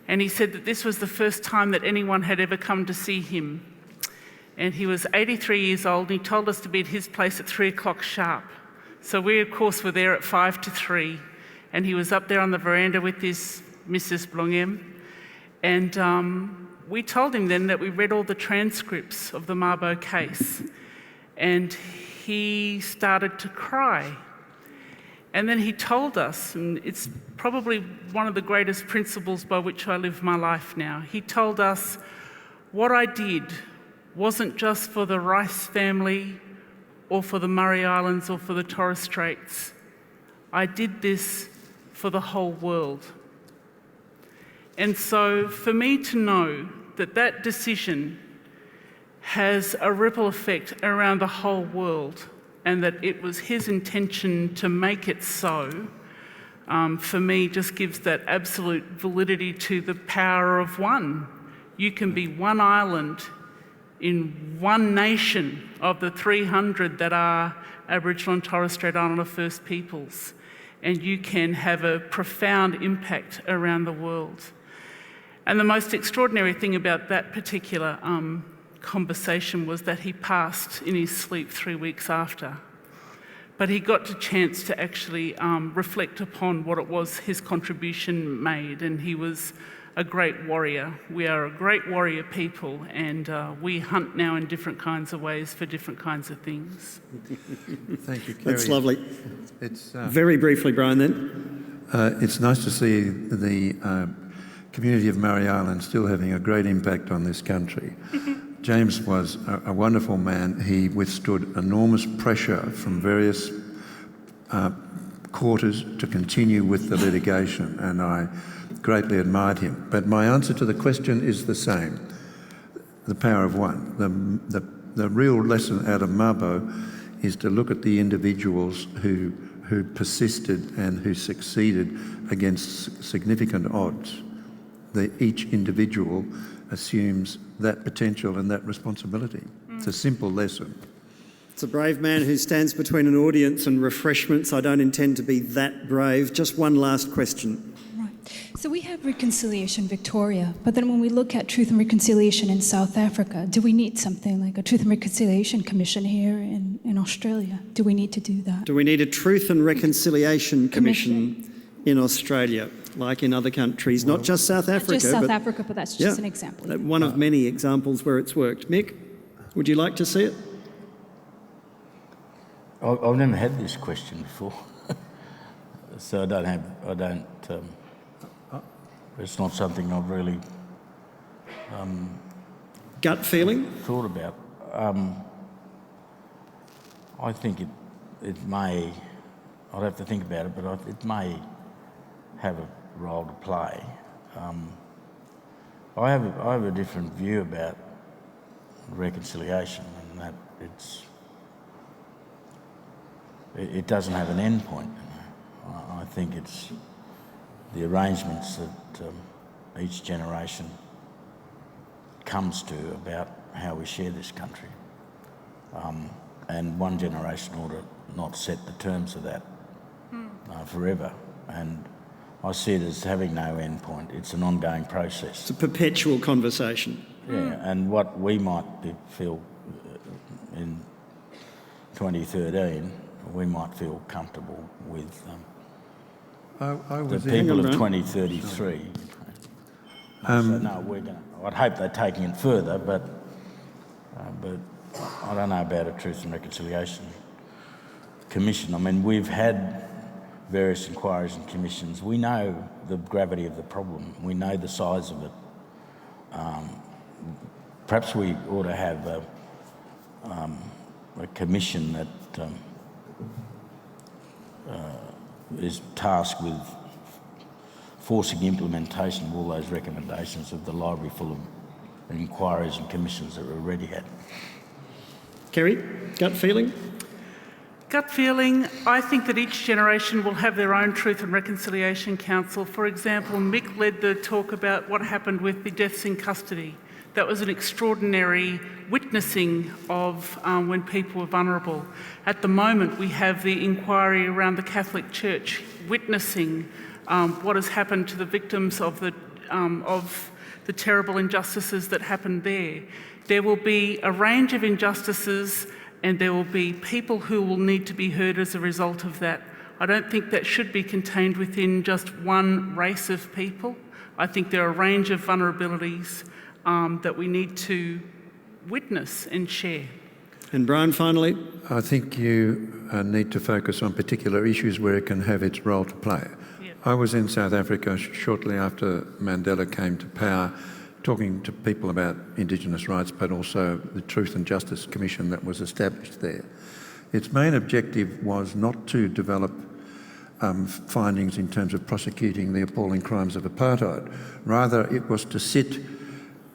Speaker 6: And he said that this was the first time that anyone had ever come to see him. And he was 83 years old, and he told us to be at his place at 3 o'clock sharp. So we, of course, were there at 5 to 3. And he was up there on the veranda with his Mrs. Blungem. And we told him then that we read all the transcripts of the Mabo case. And he started to cry. And then he told us, and it's probably one of the greatest principles by which I live my life now, he told us, what I did wasn't just for the Rice family or for the Murray Islands or for the Torres Straits. I did this for the whole world. And so for me to know that that decision has a ripple effect around the whole world and that it was his intention to make it so, for me just gives that absolute validity to the power of one. You can be one island in one nation of the 300 that are Aboriginal and Torres Strait Islander First Peoples, and you can have a profound impact around the world. And the most extraordinary thing about that particular conversation was that he passed in his sleep 3 weeks after. But he got the chance to actually reflect upon what it was his contribution made, and he was a great warrior. We are a great warrior people, and we hunt now in different kinds of ways for different kinds of things.
Speaker 7: Thank you, Kerry.
Speaker 1: That's lovely.
Speaker 7: It's,
Speaker 1: very briefly, Brian, then.
Speaker 7: It's nice to see the community of Murray Island still having a great impact on this country. James was a wonderful man. He withstood enormous pressure from various quarters to continue with the litigation, and I greatly admired him. But my answer to the question is the same, the power of one. The real lesson out of Mabo is to look at the individuals who persisted and who succeeded against significant odds. Each individual assumes that potential and that responsibility. It's a simple lesson.
Speaker 1: It's a brave man who stands between an audience and refreshments. I don't intend to be that brave. Just one last question.
Speaker 11: So we have Reconciliation Victoria, but then when we look at Truth and Reconciliation in South Africa, do we need something like a Truth and Reconciliation Commission here in Australia? Do we need to do that?
Speaker 1: Do we need a Truth and Reconciliation Commission in Australia, like in other countries, not just South Africa?
Speaker 11: Not just South Africa, but that's just an example.
Speaker 1: One of many examples where it's worked. Mick, would you like to see it?
Speaker 5: I've never had this question before, so it's not something I've really
Speaker 1: gut feeling
Speaker 5: thought about. I think it may. I'd have to think about it, but it may have a role to play. I have a different view about reconciliation, and that it doesn't have an end point. I think it's the arrangements that each generation comes to about how we share this country. And one generation ought to not set the terms of that forever. And I see it as having no end point. It's an ongoing process.
Speaker 1: It's a perpetual conversation.
Speaker 5: Yeah, and what we might feel in 2013 we might feel comfortable with
Speaker 7: the
Speaker 5: people of 2033. So no, I'd hope they're taking it further, but I don't know about a Truth and Reconciliation Commission. I mean, we've had various inquiries and commissions. We know the gravity of the problem. We know the size of it. Perhaps we ought to have a commission that is tasked with forcing implementation of all those recommendations of the library full of inquiries and commissions that we already had.
Speaker 1: Kerry, gut feeling?
Speaker 6: Gut feeling, I think that each generation will have their own Truth and Reconciliation Council. For example, Mick led the talk about what happened with the deaths in custody. That was an extraordinary witnessing of when people were vulnerable. At the moment, we have the inquiry around the Catholic Church witnessing what has happened to the victims of the terrible injustices that happened there. There will be a range of injustices and there will be people who will need to be heard as a result of that. I don't think that should be contained within just one race of people. I think there are a range of vulnerabilities that we need to witness and share.
Speaker 1: And Brian, finally?
Speaker 7: I think you need to focus on particular issues where it can have its role to play.
Speaker 6: Yep.
Speaker 7: I was in South Africa shortly after Mandela came to power, talking to people about Indigenous rights, but also the Truth and Justice Commission that was established there. Its main objective was not to develop findings in terms of prosecuting the appalling crimes of apartheid. Rather, it was to sit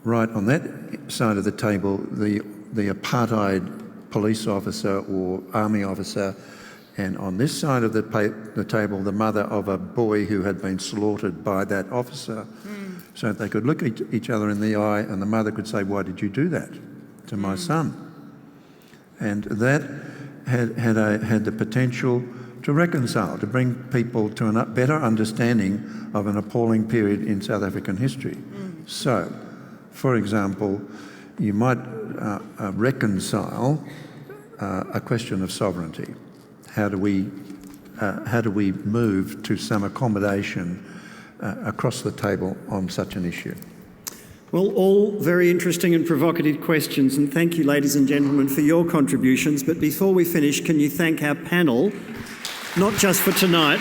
Speaker 7: right on that side of the table, the apartheid police officer or army officer, and on this side of the table, the mother of a boy who had been slaughtered by that officer. So they could look each other in the eye and the mother could say, "Why did you do that to my son?" And that had the potential to reconcile, to bring people to a better understanding of an appalling period in South African history. So, for example, you might reconcile a question of sovereignty. How do we move to some accommodation across the table on such an issue?
Speaker 1: Well, all very interesting and provocative questions, and thank you, ladies and gentlemen, for your contributions. But before we finish, can you thank our panel, not just for tonight,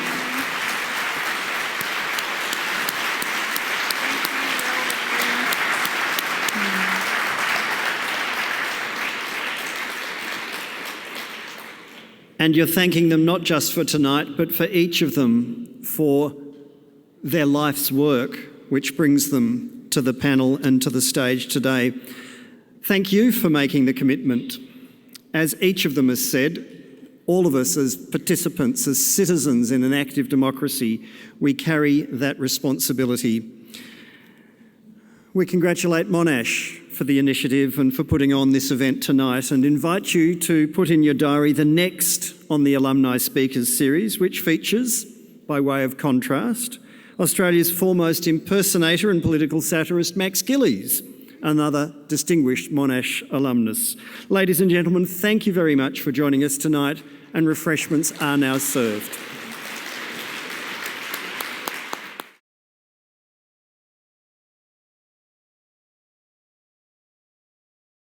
Speaker 1: and you're thanking them not just for tonight, but for each of them for their life's work, which brings them to the panel and to the stage today. Thank you for making the commitment. As each of them has said, all of us as participants, as citizens in an active democracy, we carry that responsibility. We congratulate Monash for the initiative and for putting on this event tonight, and invite you to put in your diary the next on the Alumni Speakers series, which features, by way of contrast, Australia's foremost impersonator and political satirist Max Gillies, another distinguished Monash alumnus. Ladies and gentlemen, thank you very much for joining us tonight, and refreshments are now served.